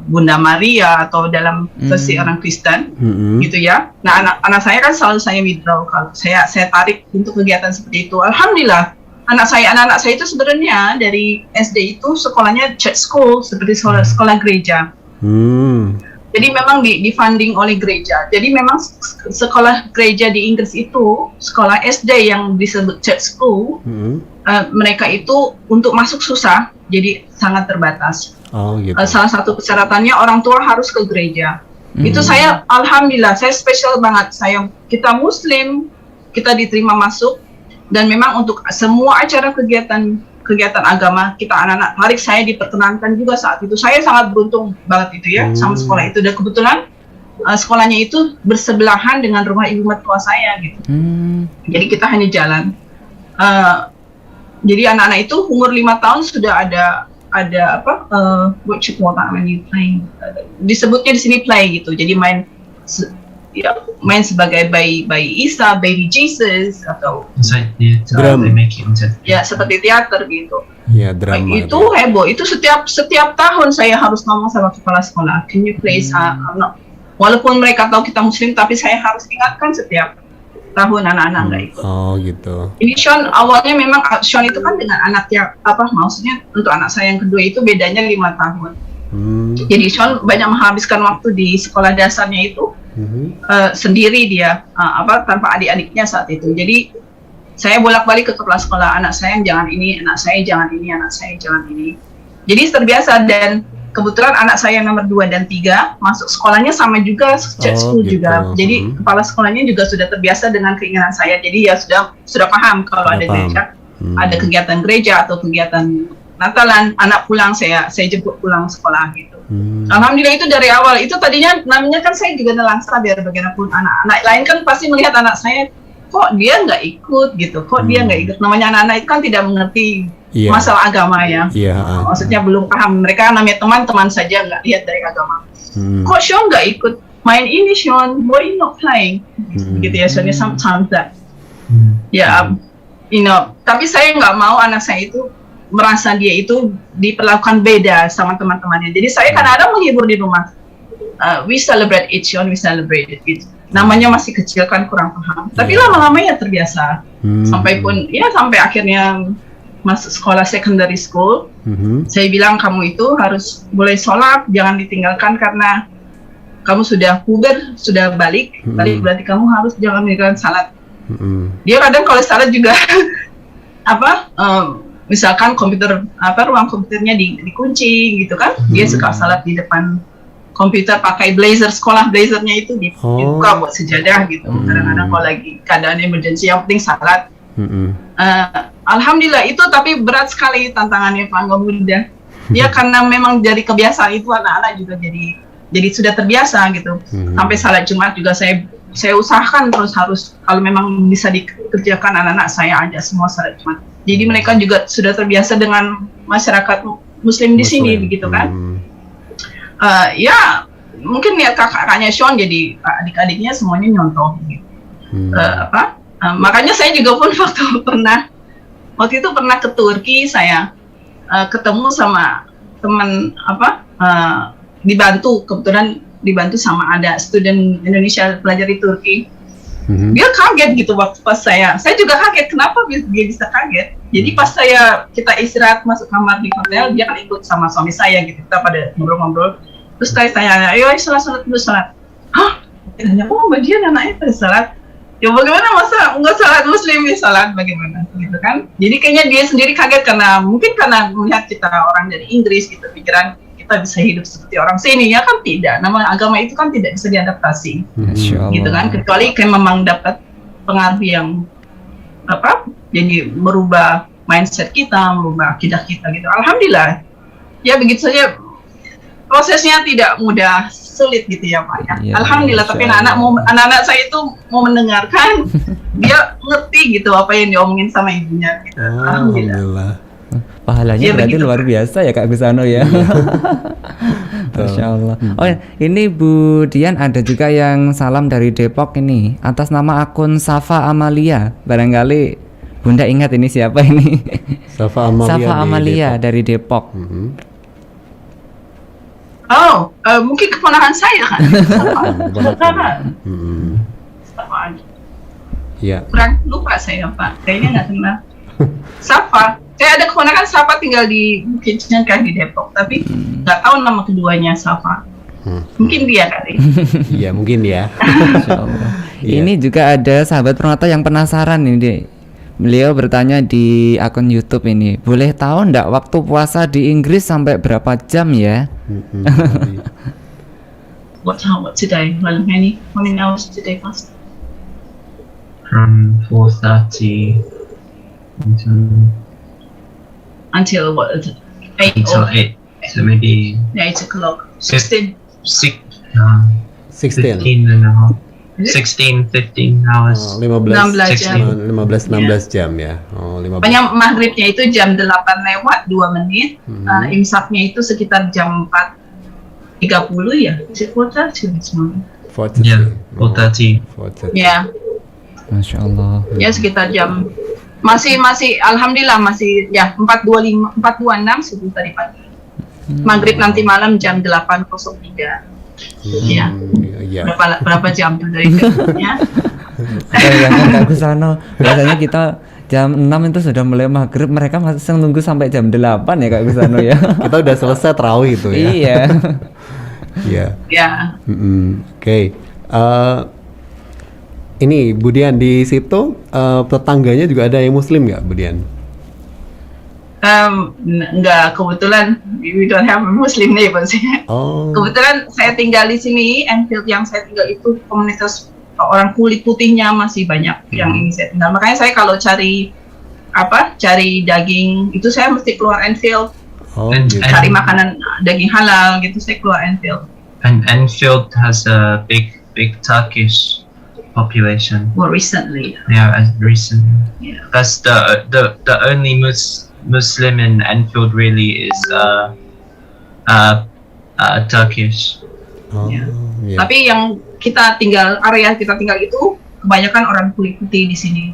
Bunda Maria atau dalam versi orang Kristen gitu ya. Nah anak saya kan selalu saya withdraw kalau saya tarik untuk kegiatan seperti itu. Alhamdulillah anak-anak saya itu sebenarnya dari SD itu sekolahnya church school seperti sekolah gereja. Jadi memang di funding oleh gereja. Jadi memang sekolah gereja di Inggris itu sekolah SD yang disebut church school, mereka itu untuk masuk susah, jadi sangat terbatas. Gitu. Salah satu persyaratannya orang tua harus ke gereja. Itu saya alhamdulillah saya spesial banget. Kita Muslim, kita diterima masuk, dan memang untuk semua acara kegiatan agama kita anak-anak tarik saya diperkenankan juga saat itu. Saya sangat beruntung banget itu ya sama sekolah itu, dan kebetulan sekolahnya itu bersebelahan dengan rumah ibu mertua saya gitu. Jadi kita hanya jalan. Jadi anak-anak itu umur 5 tahun sudah ada what you call that when you playing, disebutnya di sini play gitu. Jadi main sebagai bayi Isa, baby Jesus, atau ya seperti teater gitu. Ya, drama. Itu heboh. Itu setiap tahun saya harus ngomong sama kepala sekolah, can you please walaupun mereka tahu kita Muslim, tapi saya harus ingatkan setiap tahun anak-anak nggak ikut. Gitu. Ini Sean awalnya memang Sean itu kan dengan anak yang maksudnya untuk anak saya yang kedua itu bedanya 5 tahun. Jadi Sean banyak menghabiskan waktu di sekolah dasarnya itu sendiri dia tanpa adik-adiknya saat itu. Jadi saya bolak-balik ke kepala sekolah, anak saya jangan ini, anak saya jangan ini, anak saya jangan ini. Jadi terbiasa, dan kebetulan anak saya nomor 2 dan 3 masuk sekolahnya sama juga, church school gitu. Juga. Jadi kepala sekolahnya juga sudah terbiasa dengan keinginan saya. Jadi ya sudah paham kalau ada gereja, ada kegiatan gereja atau kegiatan Natalan, anak pulang saya jemput pulang sekolah gitu. Alhamdulillah itu dari awal. Itu tadinya namanya kan saya juga nelangsa biar bagaimanapun anak-anak lain kan pasti melihat anak saya kok dia nggak ikut gitu, dia nggak ikut. Namanya anak-anak itu kan tidak mengerti masalah agama ya. Maksudnya belum paham. Mereka namanya teman-teman saja, nggak lihat dari agama. Kok Sean nggak ikut main ini, Sean? Why you not playing? Gitu ya, Sean. Sometimes that. Tapi saya nggak mau anak saya itu merasa dia itu diperlakukan beda sama teman-temannya. Jadi saya kadang-kadang menghibur di rumah. We celebrate it, Sean. We celebrate it. Namanya masih kecil kan, kurang paham. Tapi lama-lama ya terbiasa. Sampai akhirnya masuk sekolah secondary school. Saya bilang kamu itu harus boleh sholat, jangan ditinggalkan karena kamu sudah puber, sudah balik berarti kamu harus jangan meninggalkan salat. Dia kadang kalau salat juga misalkan ruang komputernya dikunci gitu kan, dia suka salat di depan komputer pakai blazer, sekolah blazernya itu dibuka buat sejadah gitu. Kadang-kadang kalau lagi keadaan emergency yang penting salat. Alhamdulillah itu, tapi berat sekali tantangannya Pak, nggak mudah. Ya karena memang dari kebiasaan itu anak-anak juga jadi sudah terbiasa gitu. Sampai salat Jumat juga saya usahakan terus harus, kalau memang bisa dikerjakan anak-anak saya ajak semua salat Jumat. Jadi mereka juga sudah terbiasa dengan masyarakat Muslim di sini begitu kan. Mungkin ya kakak-kakaknya Sean jadi adik-adiknya semuanya nyontoh gitu. Makanya saya juga pun waktu itu pernah ke Turki, saya ketemu sama teman kebetulan dibantu sama ada student Indonesia belajar di Turki. Dia kaget gitu waktu pas saya juga kaget kenapa dia bisa kaget. Jadi pas kita istirahat masuk kamar di hotel, dia kan ikut sama suami saya gitu, kita pada ngobrol-ngobrol. Terus saya tanya, ayo salat dulu, salat. Hah? Tanya, bagian anaknya pada salat. Ya bagaimana masa nggak salat Muslim ya salat bagaimana gitu kan? Jadi kayaknya dia sendiri kaget karena melihat kita orang dari Inggris gitu, pikiran kita bisa hidup seperti orang sini, ya kan tidak. Nama agama itu kan tidak bisa diadaptasi, gitu kan? Kecuali kayak memang dapat pengaruh yang jadi merubah mindset kita, merubah akidah kita gitu. Alhamdulillah, ya begitu saja. Prosesnya tidak mudah. sulit gitu ya Pak ya. Iya, Alhamdulillah, tapi anak-anak saya itu mau mendengarkan, dia ngerti gitu apa yang diomongin sama ibunya. Gitu. Alhamdulillah. Pahalanya Ya, berarti begitu, luar biasa ya Kak Gusano ya. Masya Allah. Oh ya, ini Bu Dian ada juga yang salam dari Depok ini atas nama akun Safa Amalia. Barangkali Bunda ingat ini siapa ini? Safa Amalia, Safa di Amalia Depok. dari Depok. Oh, mungkin keponakan saya kan? Safa. Ya. Kurang lupa saya Pak, kayaknya nggak kenal. Safa, saya ada keponakan Safa tinggal di Bukit Cengkeh di Depok, tapi nggak tahu nama keduanya Safa. Mungkin dia kali. Iya, mungkin ya. Masya Allah. Iya. Ini juga ada sahabat Purnata yang penasaran ini. Beliau bertanya di akun YouTube ini, boleh tahu ndak waktu puasa di Inggris sampai berapa jam ya? What today? Well, how many hours today fast? From 4:30 Until what? 8 until or 8. So maybe 8 o'clock. Six. 16. 16. 15 and a half. Is it? 16, 15 hours. Oh, 15 16 jam. 16 jam ya. Oh, 15. Pokoknya maghribnya itu jam 8 lewat 2 menit. Imsaknya itu sekitar jam 4:30 ya. Is it 4:30 this morning? 40. Yeah, 4:30. 40. Ya, Masya Allah. ya sekitar jam masih alhamdulillah masih ya 4:26 subuh tadi pagi. Maghrib nanti malam jam 8:03. Ya. Iya. Berapa jam tuh dari ya? Bayangkan Kak Gusano, biasanya kita jam 6 itu sudah mulai maghrib, mereka masih nunggu sampai jam 8 ya Kak Gusano ya. Kita udah selesai tarawih itu ya. Iya. Iya. Ya. Oke. Ini Bu Dian di situ tetangganya juga ada yang muslim nggak Bu Dian? Enggak, kebetulan we don't have Muslim neighbors. Oh. Kebetulan saya tinggal di sini, Enfield yang saya tinggal itu komunitas orang kulit putihnya masih banyak yang ini saya tinggal. Makanya saya kalau cari daging itu saya mesti keluar Enfield, Oh, And- gitu. cari makanan daging halal gitu saya keluar Enfield. And Enfield has a big Turkish population. More recently, Yeah, as recent. yeah. That's the only Muslim in Enfield really is Turkish. Oh, Ya. iya. Tapi yang area kita tinggal itu kebanyakan orang kulit putih di sini.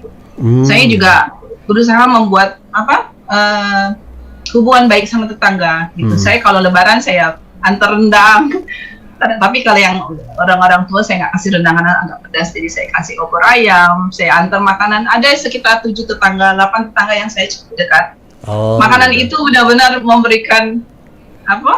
Saya juga berusaha membuat hubungan baik sama tetangga gitu. Saya kalau lebaran saya antar rendang. Tapi kalau yang orang-orang tua saya nggak kasih rendangan agak pedas, jadi saya kasih opor ayam, saya antar makanan. Ada sekitar 7 tetangga, 8 tetangga yang saya cukup dekat. Oh, Makanan gitu. itu benar-benar memberikan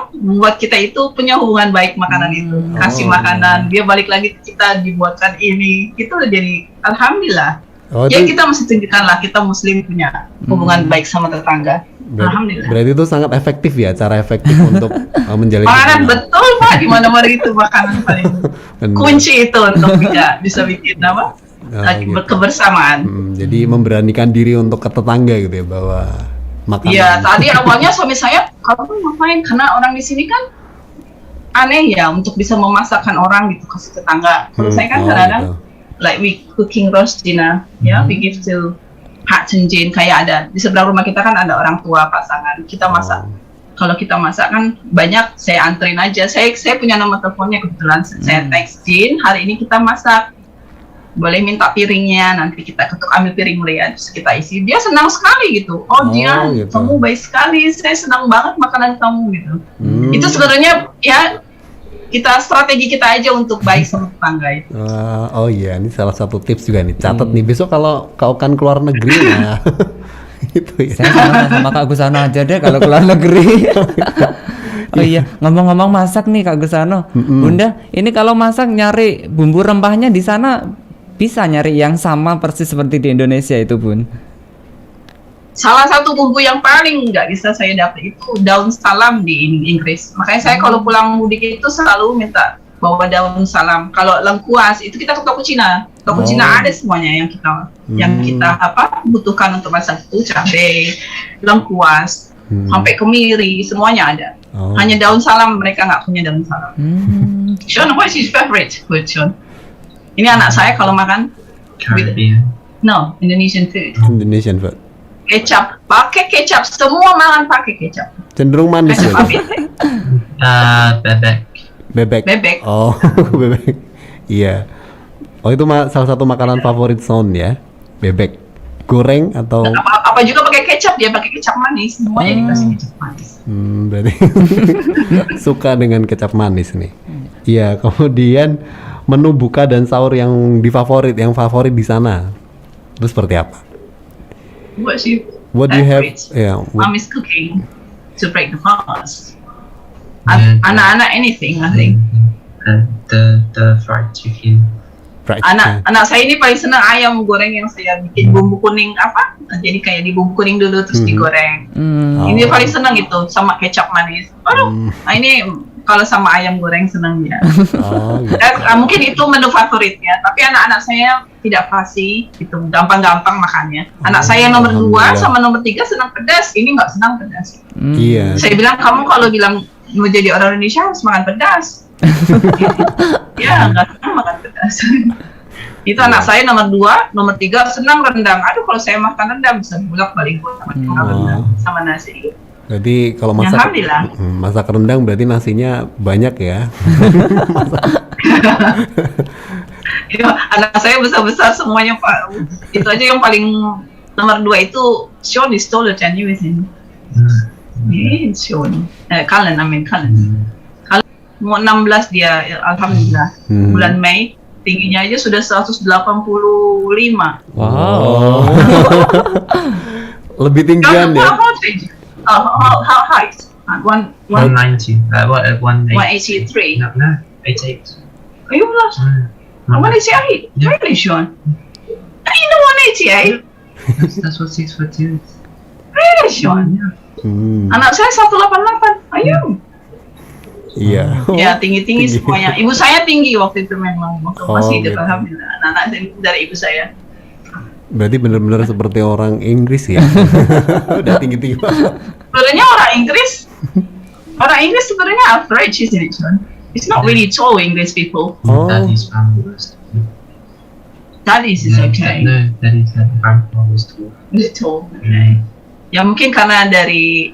membuat kita itu punya hubungan baik makanan itu. Kasih makanan, dia balik lagi ke kita dibuatkan ini. Itu jadi alhamdulillah. Oh, Ya itu kita mesti tunjukkan lah kita muslim punya hubungan baik sama tetangga. Alhamdulillah. berarti itu sangat efektif ya, cara efektif untuk menjalin Makanan hubungan. betul Pak, di mana-mana itu makanan paling Benar. kunci itu untuk bisa bikin gitu. kebersamaan. Jadi memberanikan diri untuk ke tetangga gitu ya, bahwa makanan. Iya, tadi awalnya suami saya, kamu ngapain? Karena orang di sini kan aneh ya untuk bisa memasakkan orang gitu kasih tetangga. Kalau saya kan kadang-kadang like we cooking roast dinner, ya, we give to Pak Cenjin, kayak ada di sebelah rumah kita kan ada orang tua pasangan, kita masak. Kalau kita masak kan banyak, saya anterin aja. Saya punya nomor teleponnya kebetulan, saya text Jin, hari ini kita masak. Boleh minta piringnya, nanti kita ketuk ambil piring Lian, terus kita isi. Dia senang sekali gitu. Oh dia, gitu. kamu baik sekali, saya senang banget makanan kamu gitu. Itu sebenarnya ya kita strategi kita aja untuk baik sama tetangga itu. Oh iya, ini salah satu tips juga nih. Catat nih, besok kalau kau kan keluar negeri nah. Itu ya. Saya sama Kak Gusano aja deh kalau keluar negeri. Oh iya, ngomong-ngomong masak nih Kak Gusano. Bunda, ini kalau masak nyari bumbu rempahnya di sana bisa nyari yang sama persis seperti di Indonesia itu, Bun? Salah satu bumbu yang paling nggak bisa saya dapat itu daun salam di Inggris. Makanya saya kalau pulang mudik itu selalu minta bawa daun salam. Kalau lengkuas itu kita ke toko Cina. Toko Cina ada semuanya yang kita butuhkan untuk masak itu, cabai, lengkuas, sampai kemiri, semuanya ada. Hanya daun salam mereka nggak punya daun salam. Sean, what is his favorite food, Sean? Ini anak saya kalau makan Caribbean. no Indonesian food. Indonesian food. Kecap, pakai kecap. Semua makan pakai kecap. Cenderung manis Kecap ya. habis. Bebek. Bebek. Bebek. Oh, bebek. Iya. Oh, itu salah satu makanan favorit Son ya. Bebek. Goreng atau Apa juga pakai kecap, dia pakai kecap manis. Semuanya dikasih kecap manis. berarti suka dengan kecap manis nih. Iya, kemudian menu buka dan sahur yang favorit di sana. Itu seperti apa? What do you have? Yeah, Mom is cooking to break the fast. Yeah. Anak-anak anything, I think. The fried chicken. fried chicken. Anak saya ini paling senang ayam goreng yang saya bikin bumbu kuning apa? Jadi kayak dibumbu kuning dulu terus digoreng. Ini dia paling senang itu sama kecap manis. Aduh, ini kalau sama ayam goreng senang dia. Oh, gitu. Dan, mungkin itu menu favoritnya. Tapi anak-anak saya tidak fasih, itu gampang-gampang makannya. Anak saya yang nomor 2 Alhamdulillah. sama nomor 3 senang pedas. Ini nggak senang pedas. Iya. Saya bilang kamu kalau bilang mau jadi orang Indonesia harus makan pedas. Ya nggak senang makan pedas. Itu anak saya nomor 2, nomor 3 senang rendang. Aduh kalau saya makan rendang bisa bolak-balik rendang sama nasi. Berarti kalau masak Alhamdulillah. masak rendang berarti nasinya banyak ya. Itu anak saya besar-besar semuanya Pak. Itu aja yang paling nomor 2 itu Sean is taller than you, isn't he? Sean. Cullen. Cullen mau 16 dia, alhamdulillah. Bulan Mei tingginya aja sudah 185. Wow. Lebih tinggian ya. How high? 190. What? 180. 183. No, 88. Ayun lah. 188. Really, Sean? You know 188? That's what 6'2" is. Really, Sean? Anak saya 188. Ayun. Iya. Ya tinggi-tinggi semuanya. Ibu saya tinggi waktu itu memang waktu masih hidup, gitu. alhamdulillah. Anak dari ibu saya. Berarti benar-benar seperti orang Inggris ya. Udah tinggi-tinggi banget. Sebenarnya orang Inggris sebenarnya average, isn't it, Sean? It's not really tall English people. Oh. Daddy's family was tall. That is okay. No, Daddy's grandpa was tall. It's tall. Okay. Ya mungkin karena dari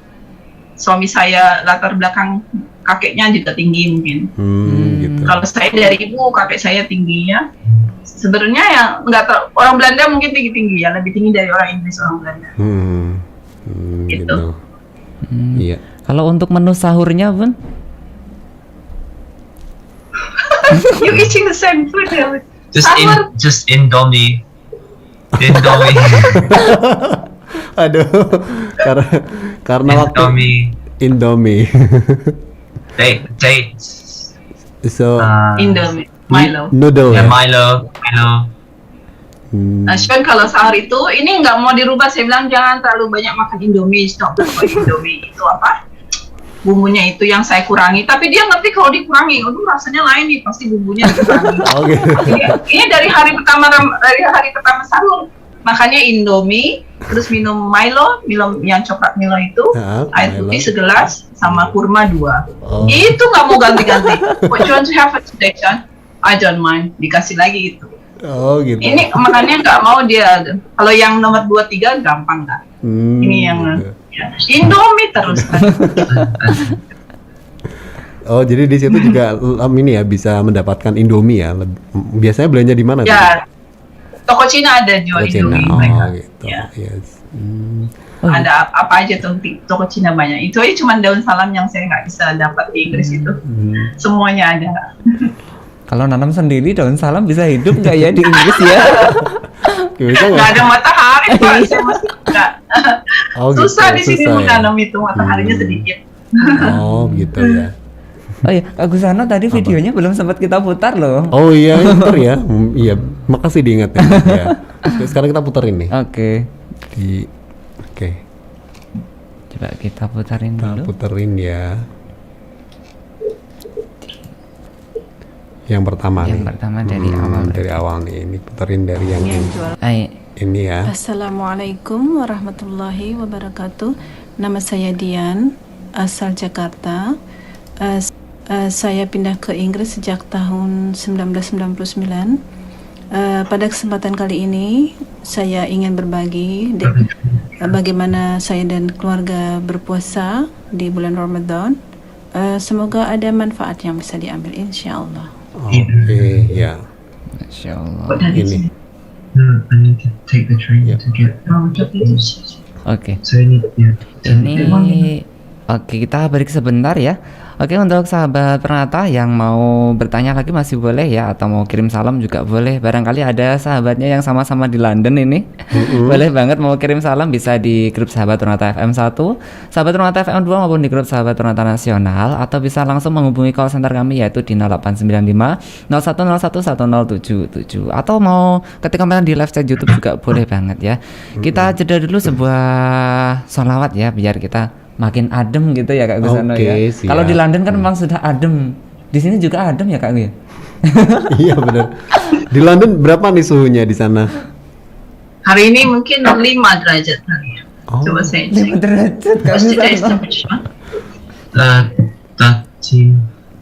suami saya latar belakang kakeknya juga tinggi mungkin. Gitu. Kalau saya dari ibu, kakek saya tingginya sebenarnya ya nggak orang Belanda mungkin tinggi-tinggi ya, lebih tinggi dari orang Inggris, orang Belanda. Gitu. Iya. Kalau untuk menu sahurnya, Bun? You eating the same food? Just Indomie. Indomie. Aduh. Karena waktu Indomie. Dates. So Indomie, Milo. noodle Yeah, ya. Milo. Nah, Sean kalau sahur itu ini nggak mau dirubah. Saya bilang jangan terlalu banyak makan Indomie, stop Indomie itu apa? Bumbunya itu yang saya kurangi. Tapi dia ngerti kalau dikurangi, aduh rasanya lain nih, pasti bumbunya dikurangi. Oke. Ini dari hari pertama sahur makannya Indomie, terus minum Milo yang coklat Milo itu, air Milo. putih segelas sama kurma 2. Oh. Itu nggak mau ganti-ganti. What you want to have for today, Sean? I don't mind. Dikasih lagi itu. Oh gitu. Ini makannya nggak mau dia. Kalau yang nomor 2, 3 gampang kan. Ini yang gitu. ya, Indomie terus kan. Oh jadi di situ juga ini ya bisa mendapatkan Indomie ya. Biasanya belanja di mana? Ya, toko Cina ada jual Cina. Indomie Oh mereka. gitu. Ya. Yes. Ada apa aja tuh di toko Cina banyak. Itu aja cuma daun salam yang saya nggak bisa dapat di Inggris itu. Semuanya ada. Kalau nanam sendiri daun salam bisa hidup nggak ya di Inggris ya? Bisa Nggak ada matahari Pak, saya masih nggak. Oh, gitu, Susah di sini susah ya? menanam itu, mataharinya sedikit. Oh gitu ya. Oh iya, Agusano tadi videonya belum sempat kita putar loh. Oh iya, ntar ya. Iya, makasih diingetin. Ya. Sekarang kita puterin nih. Oke. Oke. Coba kita putarin Kita dulu. puterin ya. Yang pertama Yang nih. pertama dari awal. Dari awal nih. Ini puterin dari yang ini ya. Assalamualaikum warahmatullahi wabarakatuh. Nama saya Dian, asal Jakarta. Saya pindah ke Inggris sejak tahun 1999. Pada kesempatan kali ini saya ingin berbagi bagaimana saya dan keluarga berpuasa di bulan Ramadan. Semoga ada manfaat yang bisa diambil, insya-Allah. Oke, ya. Masya Allah. Ini. I need to take the train Yeah. to get. Oke. So I need, yeah. Ini oke, kita break sebentar ya. Oke, untuk sahabat Pranata yang mau bertanya lagi masih boleh ya, atau mau kirim salam juga boleh. Barangkali ada sahabatnya yang sama-sama di London ini. Boleh banget mau kirim salam, bisa di grup Sahabat Pranata FM 1, Sahabat Pranata FM 2, maupun di grup Sahabat Pranata Nasional, atau bisa langsung menghubungi call center kami yaitu di 0895 0101 1077, atau mau ketika kalian di live chat YouTube juga boleh banget ya. Kita jeda dulu sebuah sholawat ya, biar kita makin adem gitu ya Kak Gusano Oke, ya. siap. Kalau di London kan memang sudah adem. Di sini juga adem ya Kak ya. Iya benar. Di London berapa nih suhunya di sana? Hari ini mungkin 5 derajat kali ya. Oh. Coba saya 5 cek. derajat Kak What's today's Gusano. temperature?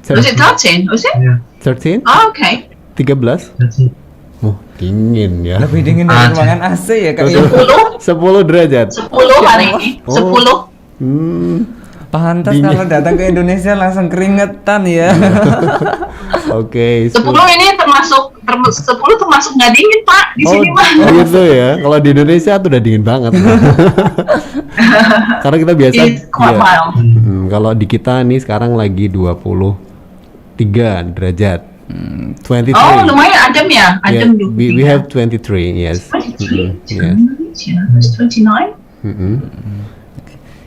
13. Was it 13? Was it? Yeah, 13? Oh, okay. 13? 13. Oh, dingin ya. Lebih dingin dari ruangan AC ya Kak ya. 10 derajat. 10 hari ini. Oh. 10. Pantas Dingin. kalau datang ke Indonesia langsung keringetan ya. Oke. 10 ini termasuk 10 termasuk nggak dingin Pak di Oh, sini mah. gitu ya. Kalau di Indonesia tuh udah dingin banget. Karena kita biasa It's quite ya. mild. Kalau di kita nih sekarang lagi 23 derajat. 23. Oh, lumayan adem ya. Yeah, Adem juga. we have 23, yes. 23. Yes. Indonesia was 29.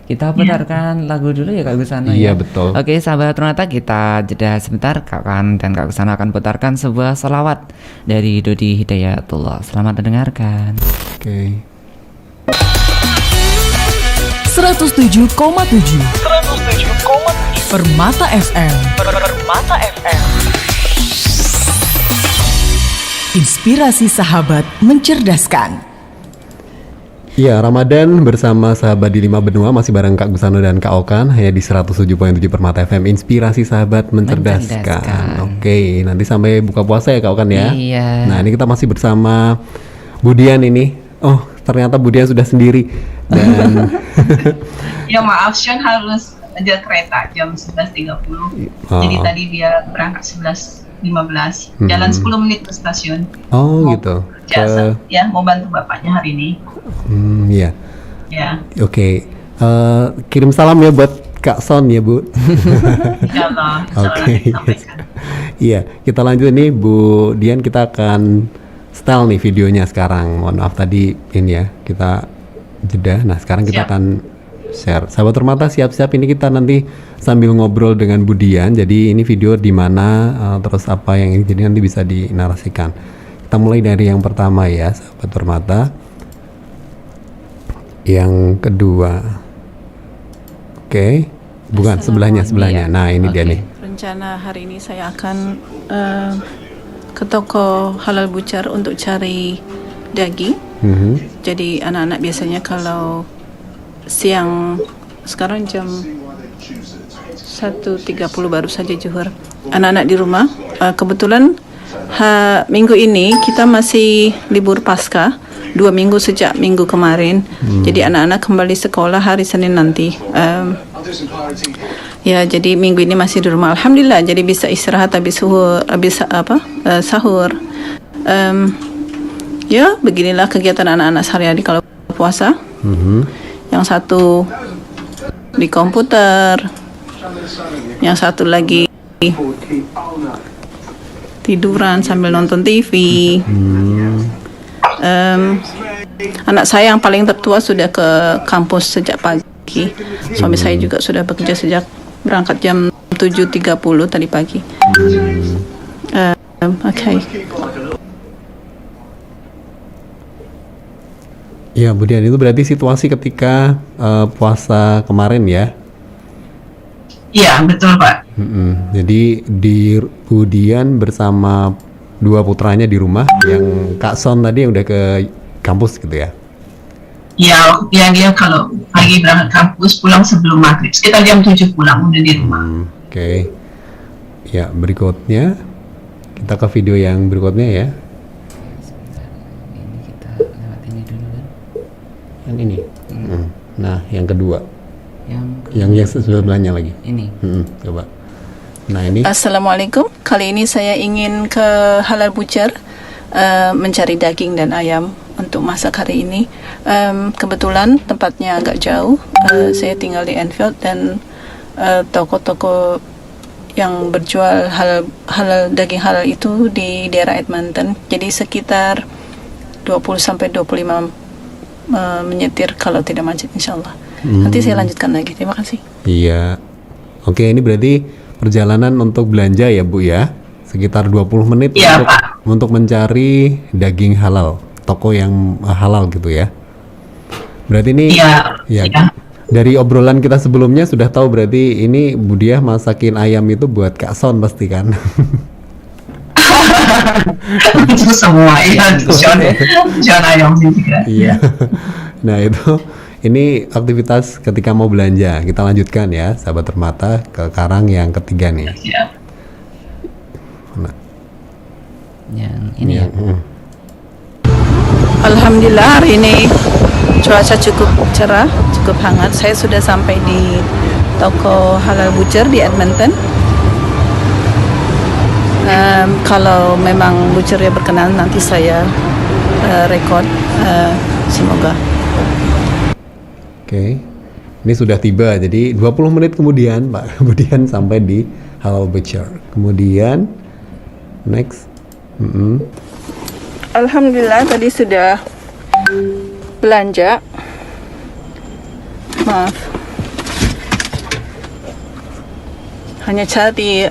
Kita putarkan lagu dulu ya Kak Gusano ya. Iya, betul. Oke, sahabat Pranata, kita jeda sebentar. Kak Kan dan Kak Gusano akan putarkan sebuah sholawat dari Dodi Hidayatullah. Selamat mendengarkan. Oke. 107,7 Permata FM. Inspirasi sahabat mencerdaskan. Iya, Ramadan bersama sahabat di 5 benua masih bareng Kak Gusano dan Kak Okan hanya di 107.7 Permata FM. Inspirasi sahabat mencerdaskan. Mencerdaskan. Oke, nanti sampai buka puasa ya Kak Okan ya. Iya. Nah, ini kita masih bersama Budian ini. Oh, ternyata Budian sudah sendiri dan Ya maaf, Sean harus aja kereta jam 11.30. Jadi Oh. tadi dia berangkat 11.15. Jalan 10 menit ke stasiun. oh Mau gitu. Jasa, ya mau bantu bapaknya hari ini. Iya. Ya, Oke. Kirim salam ya buat Kak Son ya, Bu. insyaallah. Oke. Sampaikan. Iya, kita lanjut nih Bu Dian, kita akan setel nih videonya sekarang. Mohon maaf tadi ini ya, kita jeda. Nah, sekarang kita Siap. akan share. Sahabat Permata, siap-siap ini kita nanti sambil ngobrol dengan Bu Dian. Jadi ini video di mana terus apa yang ini, jadi nanti bisa dinarasikan. Kita mulai dari yang pertama ya, sahabat Permata. Yang kedua. Oke. Bukan sebelahnya. Assalamualaikum. Nah, ini dia Oke, nih. rencana hari ini saya akan ke toko halal bucar untuk cari daging. Mhm. Jadi anak-anak biasanya kalau siang, sekarang jam 1.30 baru saja zuhur. Anak-anak di rumah. Kebetulan minggu ini kita masih libur Paskah. 2 minggu sejak minggu kemarin. Jadi anak-anak kembali sekolah hari Senin nanti. Ya, jadi minggu ini masih di rumah. Alhamdulillah, jadi bisa istirahat habis sahur. Ya, beginilah kegiatan anak-anak sehari-hari kalau puasa. Yang satu di komputer, yang satu lagi tiduran sambil nonton TV. Anak saya yang paling tertua sudah ke kampus sejak pagi. Suami saya juga sudah bekerja sejak berangkat jam 7.30 tadi pagi. Oke. Ya, Bu Dian, itu berarti situasi ketika puasa kemarin ya. Iya, betul Pak. Jadi di Bu Dian bersama 2 putranya di rumah, yang Kak Son tadi yang udah ke kampus gitu ya. Ya, dia kalau pagi berangkat kampus pulang sebelum maghrib. Sekitar jam 7 pulang udah di rumah. Oke. Ya, berikutnya kita ke video yang berikutnya ya. Ini kita lewat ini dulu kan. Kan ini. Nah, yang kedua. Yang Yang sebelahnya lagi. ini. Coba. Nah, ini Assalamualaikum. Kali ini saya ingin ke Halal Butcher mencari daging dan ayam untuk masak hari ini. Kebetulan tempatnya agak jauh. Saya tinggal di Enfield dan toko-toko yang berjual daging halal itu di daerah Edmonton. Jadi sekitar 20 sampai 25 menyetir kalau tidak macet insyaallah. Nanti saya lanjutkan lagi. Terima kasih. iya. Oke, ini berarti perjalanan untuk belanja ya, Bu ya. Sekitar 20 menit Iya, untuk mencari daging halal, toko yang halal gitu ya. Berarti ini Iya. ya, Iya. dari obrolan kita sebelumnya sudah tahu berarti ini Bu Diah masakin ayam itu buat Kak Son pasti kan. Itu semua ya, John ayam sih juga. Iya. Nah, itu ini aktivitas ketika mau belanja. Kita lanjutkan ya, sahabat Permata, ke karang yang ketiga nih. Iya. Nah, Yang ini ya. Alhamdulillah hari ini cuaca cukup cerah, cukup hangat. Saya sudah sampai di toko Halal Butcher di Edmonton. Kalau memang butchernya berkenan nanti saya rekod. Semoga. Oke. Ini sudah tiba. Jadi 20 menit kemudian, Pak, kemudian sampai di Halal Butcher. Kemudian next. Alhamdulillah tadi sudah belanja. Maaf. Hanya cari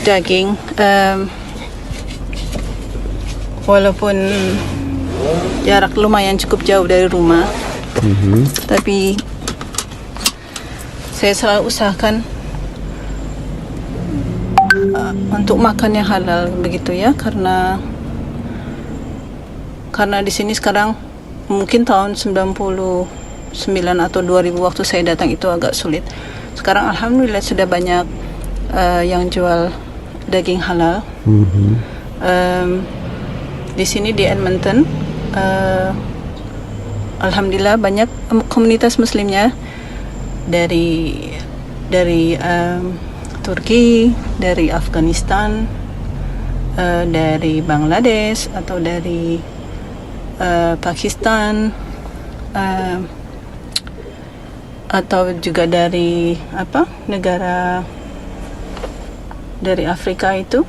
daging. Walaupun jarak lumayan cukup jauh dari rumah, tapi saya selalu usahakan untuk makan yang halal begitu ya, karena di sini sekarang mungkin tahun 99 atau 2000 waktu saya datang itu agak sulit. Sekarang alhamdulillah sudah banyak yang jual daging halal. Di sini di Edmonton alhamdulillah banyak komunitas muslimnya dari Turki, dari Afghanistan, dari Bangladesh atau dari Pakistan, atau juga dari negara dari Afrika itu.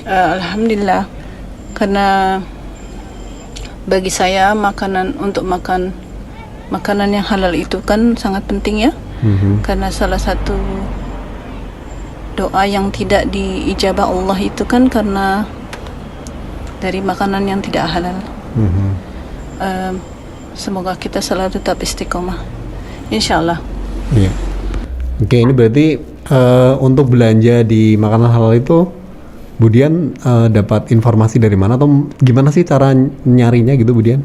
Alhamdulillah, karena bagi saya makanan yang halal itu kan sangat penting ya. Karena salah satu doa yang tidak diijabah Allah itu kan karena dari makanan yang tidak halal. Semoga kita selalu tetap istiqomah, insyaallah. Iya. Oke, ini berarti untuk belanja di makanan halal itu Bu Dian dapat informasi dari mana atau gimana sih cara nyarinya gitu, Bu Dian?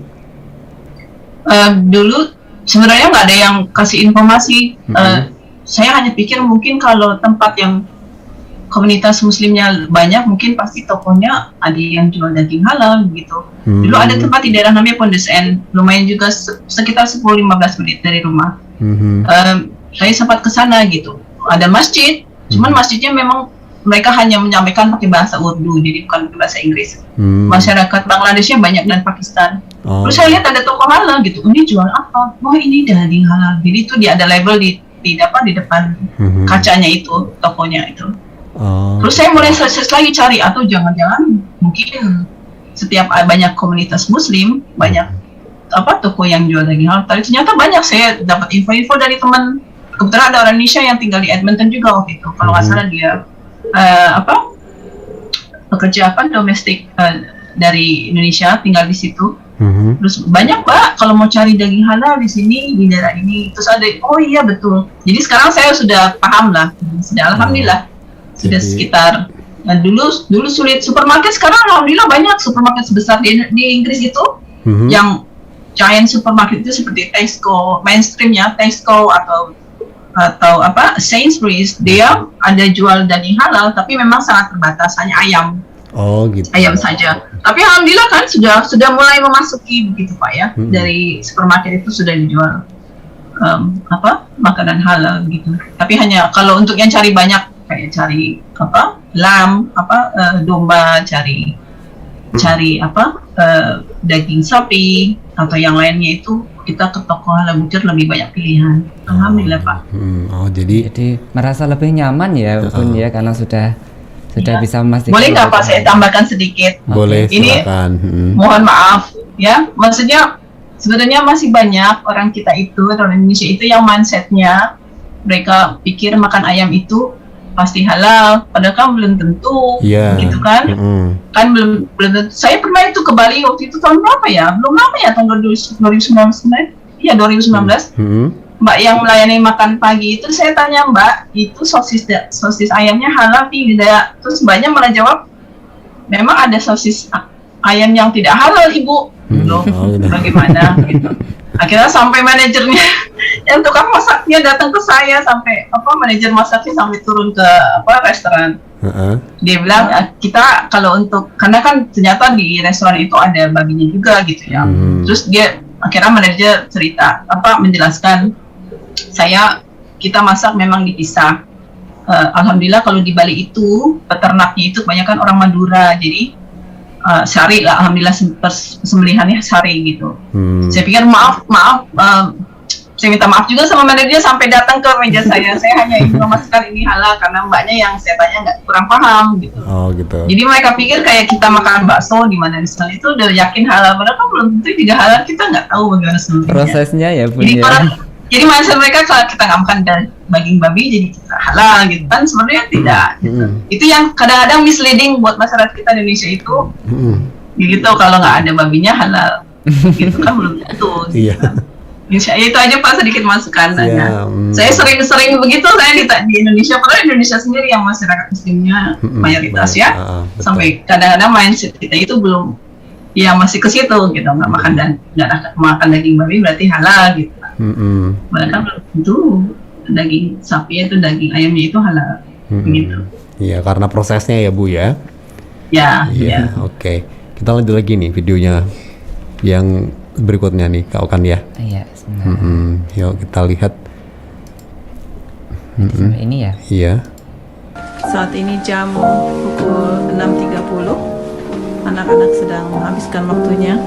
Dulu sebenarnya nggak ada yang kasih informasi. Saya hanya pikir mungkin kalau tempat yang komunitas muslimnya banyak, mungkin pasti tokonya ada yang jual daging halal gitu. Dulu ada tempat di daerah namanya Pondus End, lumayan juga sekitar 10-15 menit dari rumah. Saya sempat ke sana gitu. Ada masjid, cuman masjidnya memang mereka hanya menyampaikan pakai bahasa Urdu, jadi bukan pakai bahasa Inggris. Masyarakat Bangladeshnya banyak dan Pakistan. Terus saya lihat ada toko halal gitu. Ini jual apa? Oh, ini daging halal. Jadi itu dia ada label di depan kacanya itu, tokonya itu. Terus saya mulai search lagi cari, atau jangan-jangan mungkin setiap banyak komunitas Muslim, banyak toko yang jual daging halal. Ternyata banyak. Saya dapat info-info dari teman. Kebetulan ada orang Indonesia yang tinggal di Edmonton juga waktu itu. Kalau nggak salah dia pekerja domestik dari Indonesia, tinggal di situ. Terus banyak Mbak kalau mau cari daging halal di sini, di daerah ini. Terus ada, oh iya betul. Jadi sekarang saya sudah paham lah, sudah alhamdulillah sudah sekitar. Nah, dulu sulit supermarket, sekarang alhamdulillah banyak supermarket sebesar di Inggris itu, yang giant supermarket itu seperti Tesco, mainstreamnya Tesco atau atau Sainsbury's, dia ada jual daging halal, tapi memang sangat terbatas, hanya ayam. Oh gitu. Ayam saja. Tapi alhamdulillah kan sudah mulai memasuki begitu Pak ya. Dari supermarket itu sudah dijual makanan halal gitu. Tapi hanya kalau untuk yang cari banyak kayak cari lamb, domba, cari daging sapi atau yang lainnya itu kita ke toko halal butcher lebih banyak pilihan. Alhamdulillah Pak. Oh jadi merasa lebih nyaman ya Bun ya, karena sudah bisa memastikan. Boleh nggak Pak saya tambahkan sedikit? Boleh, ini silakan. Mohon maaf ya, maksudnya sebenarnya masih banyak orang kita itu, orang Indonesia itu yang mindsetnya mereka pikir makan ayam itu pasti halal, padahal kan belum tentu, gitu kan? Kan belum tentu. Saya pernah itu ke Bali waktu itu tahun berapa ya? Belum lama ya, tahun 2019. Iya 2019. Mbak yang melayani makan pagi itu saya tanya Mbak, itu sosis ayamnya halal tidak? Terus Mbaknya malah jawab, memang ada sosis ayam yang tidak halal Ibu. Loh, bagaimana? Gitu. Akhirnya sampai manajernya yang tukang masaknya datang ke saya, sampai manajer masaknya sampai turun ke restoran. Dia bilang kita kalau untuk, karena kan ternyata di restoran itu ada babinya juga gitu ya. Terus dia akhirnya manajer cerita menjelaskan, kita masak memang dipisah. Alhamdulillah kalau di Bali itu peternaknya itu kebanyakan orang Madura, jadi syari lah, alhamdulillah sembelihannya syari gitu. Saya pikir maaf, saya minta maaf juga sama manajer sampai datang ke meja saya hanya ingin memastikan ini halal karena Mbaknya yang saya tanya nggak kurang paham gitu. Oh gitu. Jadi mereka pikir kayak kita makan bakso di mana misalnya itu udah yakin halal, padahal kan belum tentu juga halal, kita nggak tahu bagaimana sebenarnya. Prosesnya ya Bu. Jadi mindset mereka kalau kita nggak makan daging babi jadi kita halal gitu kan, sebenarnya tidak. Itu yang kadang-kadang misleading buat masyarakat kita Indonesia itu. Gitu kalau nggak ada babinya halal, gitu kan belum tentu. Iya. Itu aja Pak sedikit masukan. Saya sering begitu saya di Indonesia, padahal Indonesia sendiri yang masyarakat muslimnya mayoritas ya. Sampai kadang-kadang mindset kita itu belum, ya masih ke situ gitu, nggak makan daging babi berarti halal gitu. Mereka belum tentu daging sapi itu, daging ayamnya itu halal. Gitu. Iya, karena prosesnya ya Bu ya. Ya. Oke. Kita lanjut lagi nih videonya yang berikutnya nih Kak Okan ya. Iya. Yuk kita lihat. Ini ya. Iya. Saat ini jam pukul 6.30. Anak-anak sedang menghabiskan waktunya.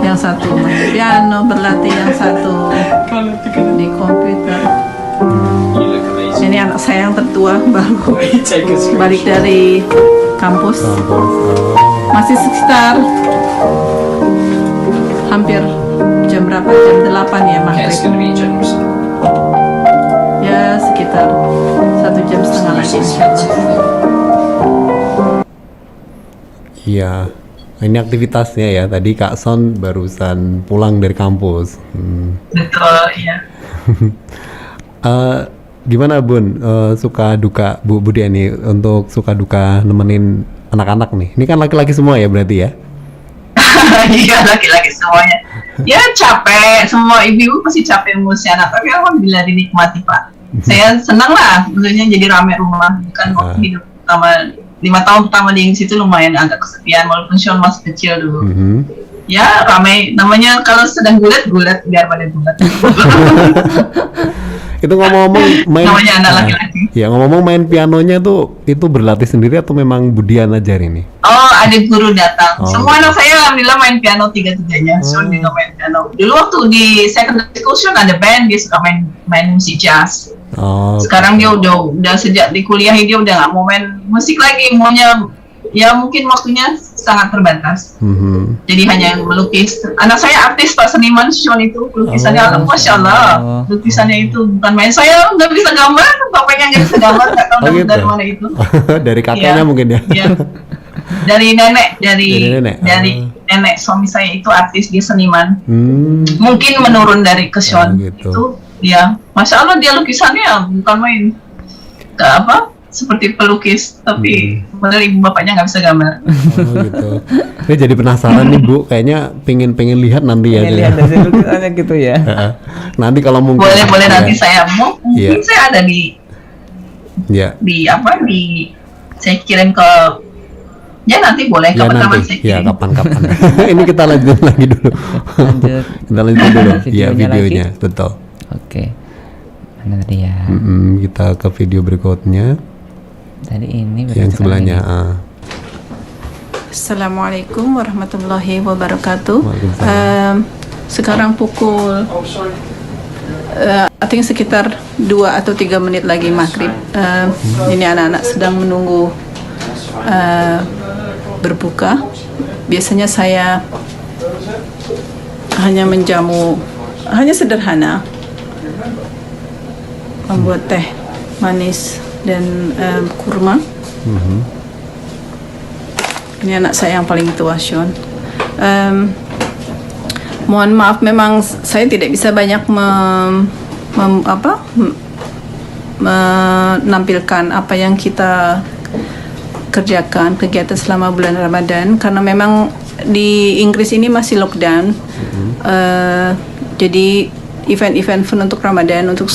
Yang satu main piano, berlatih, yang satu di komputer. Ini anak saya yang tertua baru balik dari kampus. Masih sekitar hampir jam berapa? Jam 8 ya maghrib. Ya sekitar 1,5 jam lagi insyaallah. Iya. Ini aktivitasnya ya, tadi Kak Son barusan pulang dari kampus. Betul, iya. Gimana Bun, suka duka Bu Diani untuk suka duka nemenin anak-anak nih? Ini kan laki-laki semua ya berarti ya? Iya, laki-laki semuanya. Ya capek, semua ibu pasti capek ngurusi anak, tapi alhamdulillah dinikmati Pak. Saya senang lah, sebenarnya jadi rame rumah, bukan waktu hidup pertama 5 tahun pertama di situ lumayan agak kesepian walaupun Sean masih kecil dulu. Ya ramai, namanya kalau sedang gulat biar pada gulat. Itu ngomong-ngomong main, namanya anak laki-laki. Ya ngomong-ngomong main pianonya itu berlatih sendiri atau memang Budian ajar ini? Oh ada guru datang. Semua anak saya alhamdulillah main piano tiga-tiganya. Sean juga main piano. Dulu waktu di secondary school Sean ada band, dia suka main musik jazz. Sekarang dia udah sejak di kuliah dia udah nggak mau main musik lagi, maunya ya mungkin waktunya sangat terbatas. Jadi hanya melukis. Anak saya artis Pak, seniman Sean itu lukisannya masya Allah. Lukisannya itu bukan main. Saya nggak bisa gambar, bapaknya nggak bisa gambar, nggak tahu dari mana itu. Dari kakeknya mungkin ya. Dari nenek suami saya itu artis, dia seniman. Mungkin menurun dari ke Sean gitu. Itu dia, masya Allah dia lukisannya bukan main. seperti pelukis, tapi benar ibu bapaknya nggak bisa gambar. Oh gitu. Saya jadi penasaran nih Bu, kayaknya pengen lihat nanti ya. Pengen lihat hasil lukisannya gitu ya. Nanti kalau mungkin Boleh nanti saya mungkin Iya. saya ada di ya. saya kirim ke nanti boleh Ya kapan-kapan nanti, saya ya kirim. kapan-kapan. Ini kita lanjut lagi dulu. Lanjut. Kita lanjut dulu. Ya Videonya videonya, betul. Oke. Mana tadi ya? Kita ke video berikutnya, Tadi ini yang sebelahnya. Assalamualaikum warahmatullahi wabarakatuh. Waalaikumsalam. Sekarang pukul I think sekitar 2 atau 3 menit lagi maghrib. Ini anak-anak sedang menunggu berbuka. Biasanya saya hanya menjamu, hanya sederhana, membuat teh manis dan kurma. Ini anak saya yang paling tua, Sean. Mohon maaf, memang saya tidak bisa banyak menampilkan apa yang kita kerjakan, kegiatan selama bulan Ramadan, karena memang di Inggris ini masih lockdown. Jadi event-event fun untuk Ramadan untuk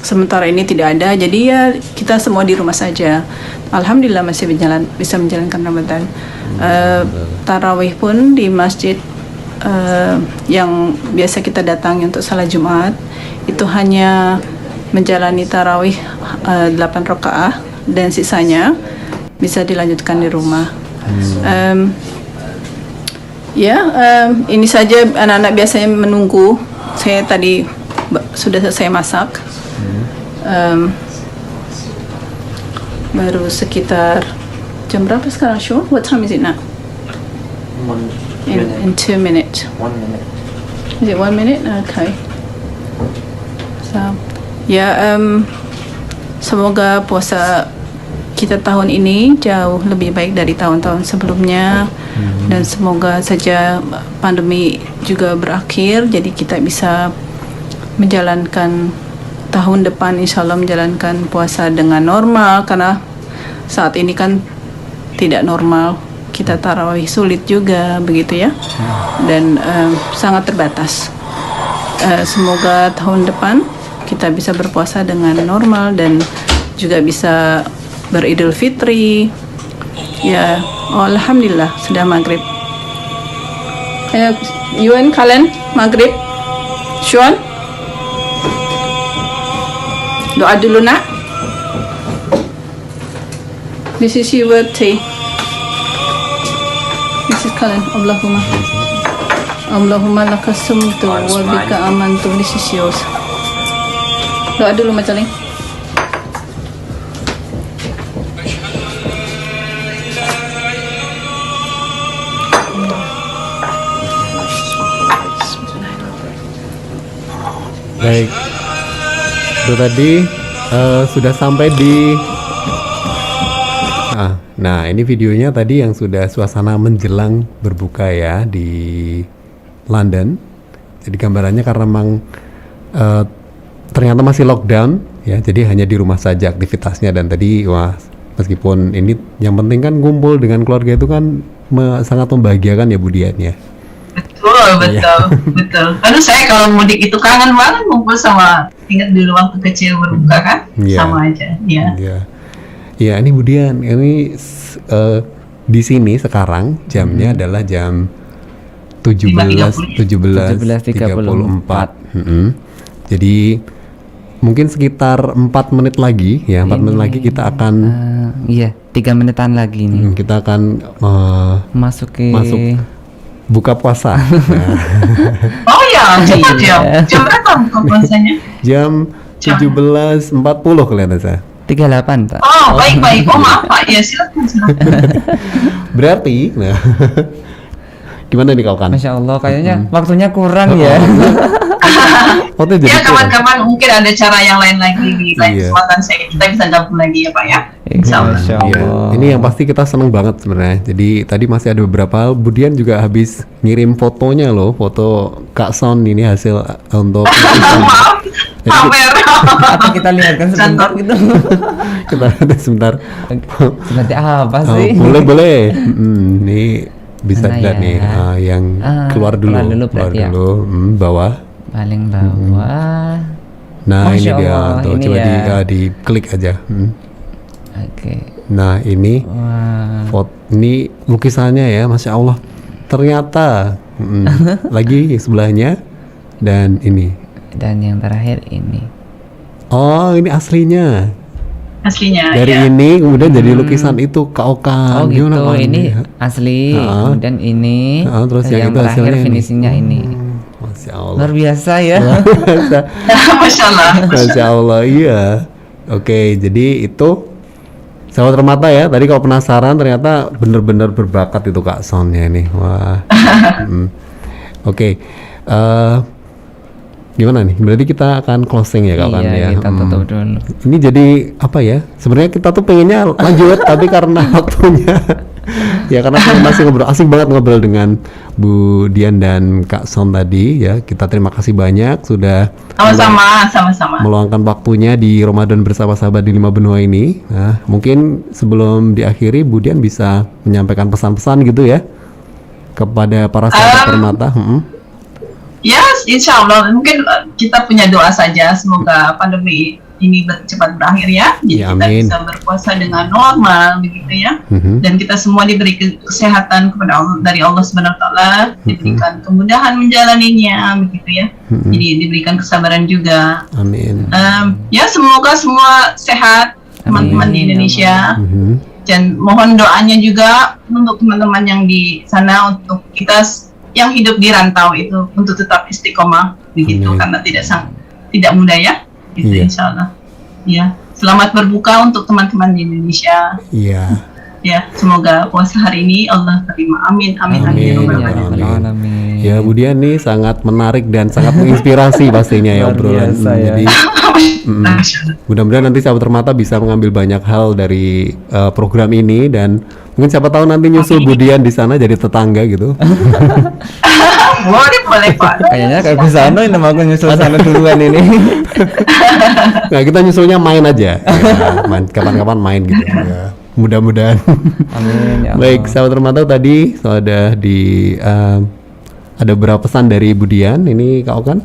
sementara ini tidak ada. Jadi ya kita semua di rumah saja. Alhamdulillah masih bisa menjalankan Ramadan. Tarawih pun di masjid yang biasa kita datangi untuk salat Jumat itu hanya menjalani tarawih 8 rakaat dan sisanya bisa dilanjutkan di rumah. Ini saja anak-anak biasanya menunggu. Saya tadi sudah selesai masak. Baru sekitar jam berapa sekarang, Sean? What time is it now? In 2 minutes. 1 minute. Is it 1 minute? Okay. So, semoga puasa kita tahun ini jauh lebih baik dari tahun-tahun sebelumnya, dan semoga saja pandemi juga berakhir, jadi kita bisa menjalankan tahun depan, insya Allah menjalankan puasa dengan normal, karena saat ini kan tidak normal. Kita tarawih sulit juga begitu ya, dan sangat terbatas. Semoga tahun depan kita bisa berpuasa dengan normal dan juga bisa beridul fitri. Ya, alhamdulillah sudah maghrib. Yuan kalian maghrib, Sean doa dulu nak. This is your tea. This is kalian. Allahumma laka sumtu wa bika amantu. This is yours. Doa dulu macam ni. Baik, itu tadi sudah sampai di nah ini videonya tadi yang sudah suasana menjelang berbuka ya di London. Jadi gambarannya karena memang ternyata masih lockdown ya, jadi hanya di rumah saja aktivitasnya. Dan tadi meskipun ini yang penting kan kumpul dengan keluarga itu kan sangat membahagiakan ya Bu Dian ya. Betul. Karena saya kalau mudik itu kangen banget ngumpul sama, ingat dulu waktu kecil berbuka kan, sama aja. Iya, ini Bu Dian, ini di sini sekarang jamnya adalah jam 17.34. Jadi mungkin sekitar 4 menit lagi ya, 4 menit lagi kita akan 3 menitan lagi nih. Kita akan masuk buka puasa. Oh ya, cepat ya. Jam berapa buka puasanya? Jam 17.40 kelihatan saya. 38, Pak. Oh, baik. Oh, maaf Pak. Ya, silakan. Berarti Gimana nih kau kan? Masya Allah, kayaknya waktunya kurang ya. Foto jadi Ya kurang. kapan-kapan mungkin ada cara yang lain lagi di lain Iya. kesempatan kita bisa gabung lagi ya Pak ya. Insya Allah. Masya Iya, Allah. ini yang pasti kita seneng banget sebenarnya. Jadi tadi masih ada beberapa hal. Budian juga habis ngirim fotonya loh, foto Kak Son ini hasil untuk Maaf, Jadi- pamer. Apa kita lihatkan sebentar Contoh. gitu? kita lihat sebentar. Seperti apa Oh, sih? boleh. Ini bisa Mana dilihat ya? nih, yang keluar dulu, keluar berarti ya? bawah. Paling bawah. Nah Masya ini dia, Allah, tuh ini coba ya. diklik aja. Oke. Nah ini Wah. ini lukisannya ya, Masya Allah. Ternyata lagi sebelahnya dan ini. Dan yang terakhir ini. Oh ini aslinya. Aslinya Dari ya. ini kemudian jadi lukisan itu Kak Okan. Oh gitu, Gimana, Kak? ini asli. Kemudian ini. Terus yang itu terakhir hasilnya ini. finishingnya ini. Masya Allah. Luar biasa ya. Masya Allah. Masya Allah, iya. Oke, jadi itu sahabat Permata ya. Tadi kalau penasaran ternyata bener-bener berbakat itu Kak Sonnya ini. Wah. Oke. Gimana nih? Berarti kita akan closing ya kawan ya. Iya, kita tutup dulu. Ini jadi apa ya? Sebenarnya kita tuh pengennya lanjut tapi karena waktunya ya karena kita masih ngobrol, asik banget ngobrol dengan Bu Dian dan Kak Son tadi ya. Kita terima kasih banyak sudah Sama-sama. meluangkan waktunya di Ramadan bersama sahabat di 5 benua ini. Nah, mungkin sebelum diakhiri Bu Dian bisa menyampaikan pesan-pesan gitu ya kepada para sahabat Permata. Ya, insya Allah mungkin kita punya doa saja semoga pandemi ini cepat berakhir ya. Jadi Ya, kita amin. bisa berpuasa dengan normal begitu ya. Dan kita semua diberi kesehatan kepada Allah, dari Allah Subhanahu wa taala, diberikan kemudahan menjalaninya begitu ya. Jadi diberikan kesabaran juga. Amin. Ya semoga semua sehat teman-teman di Indonesia. Dan mohon doanya juga untuk teman-teman yang di sana, untuk kita yang hidup di rantau itu untuk tetap istiqomah begitu. Amin. Karena tidak mudah ya gitu. Iya. Insya Allah ya. Selamat berbuka untuk teman-teman di Indonesia Iya. ya. Semoga puasa hari ini Allah terima, amin amin amin, Amin. ya Rabbal Ya, Alamin. Rabbal Alamin. Ya Bu Dian nih sangat menarik dan sangat menginspirasi pastinya ya Luar obrolan. biasa ya. Jadi Masya Allah. mudah-mudahan nanti sahabat Permata bisa mengambil banyak hal dari program ini dan mungkin siapa tahu nanti nyusul Bu Dian di sana jadi tetangga gitu. boleh Pak. Kayaknya kayak Gusano ini mau aku nyusul sana duluan ini. Nah kita nyusulnya main aja, ya, kapan-kapan main gitu. Ya. Mudah-mudahan. Amin ya Allah. Baik sahabat Permata tadi sudah ada beberapa pesan dari Bu Dian. Ini Kak Okan.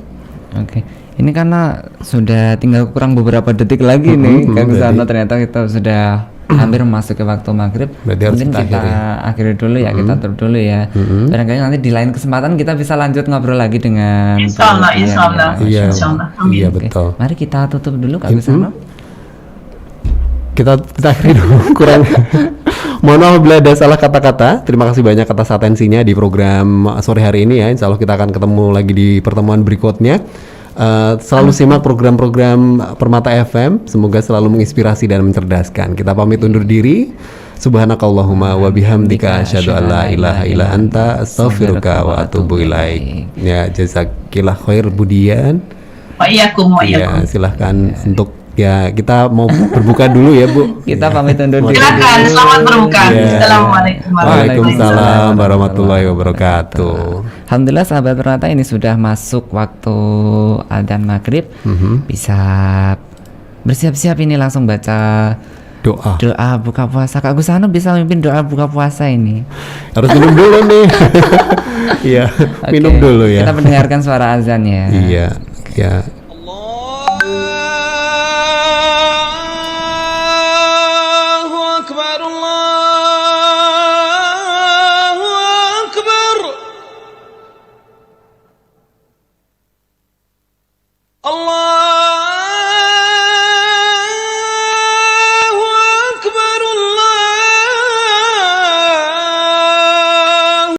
Oke. Ini karena sudah tinggal kurang beberapa detik lagi nih, Kak Gusano, ternyata kita sudah hampir masuk ke waktu maghrib. Berarti harus Mungkin kita kita akhiri dulu ya, kita tutup dulu ya. Barangkali nanti di lain kesempatan kita bisa lanjut ngobrol lagi dengan Insya Allah, Bu Dian insya Allah. ya. Iya. Insya Allah. Amin. Iya Oke. betul. Mari kita tutup dulu Kak Gusano. Kita akhiri dulu kurang. Mohon maaf bila ada salah kata-kata. Terima kasih banyak atas atensinya di program sore hari ini ya. Insya Allah kita akan ketemu lagi di pertemuan berikutnya. Selalu simak program-program Permata FM. Semoga selalu menginspirasi dan mencerdaskan. Kita pamit undur diri. Subhanakallahumma wa bihamdika asyhadu an la ilaha illa anta astaghfiruka wa atubu ilaik. Ya, jazakillah khair Bu Dian. Wa iyyakum wa iyyakum. Ya, silahkan untuk ya kita mau berbuka dulu ya Bu. Kita Ya. pamit undur diri. Silakan, selamat berbuka. Iya. Assalamualaikum Waalaikumsalam warahmatullahi wabarakatuh. Alhamdulillah sahabat Permata, ini sudah masuk waktu adzan maghrib. Bisa bersiap-siap ini langsung baca Doa. doa buka puasa. Kak Gusano bisa mimpin doa buka puasa ini. Harus minum dulu nih. Iya, minum Oke, dulu ya. Kita mendengarkan suara azan ya. Iya, ya.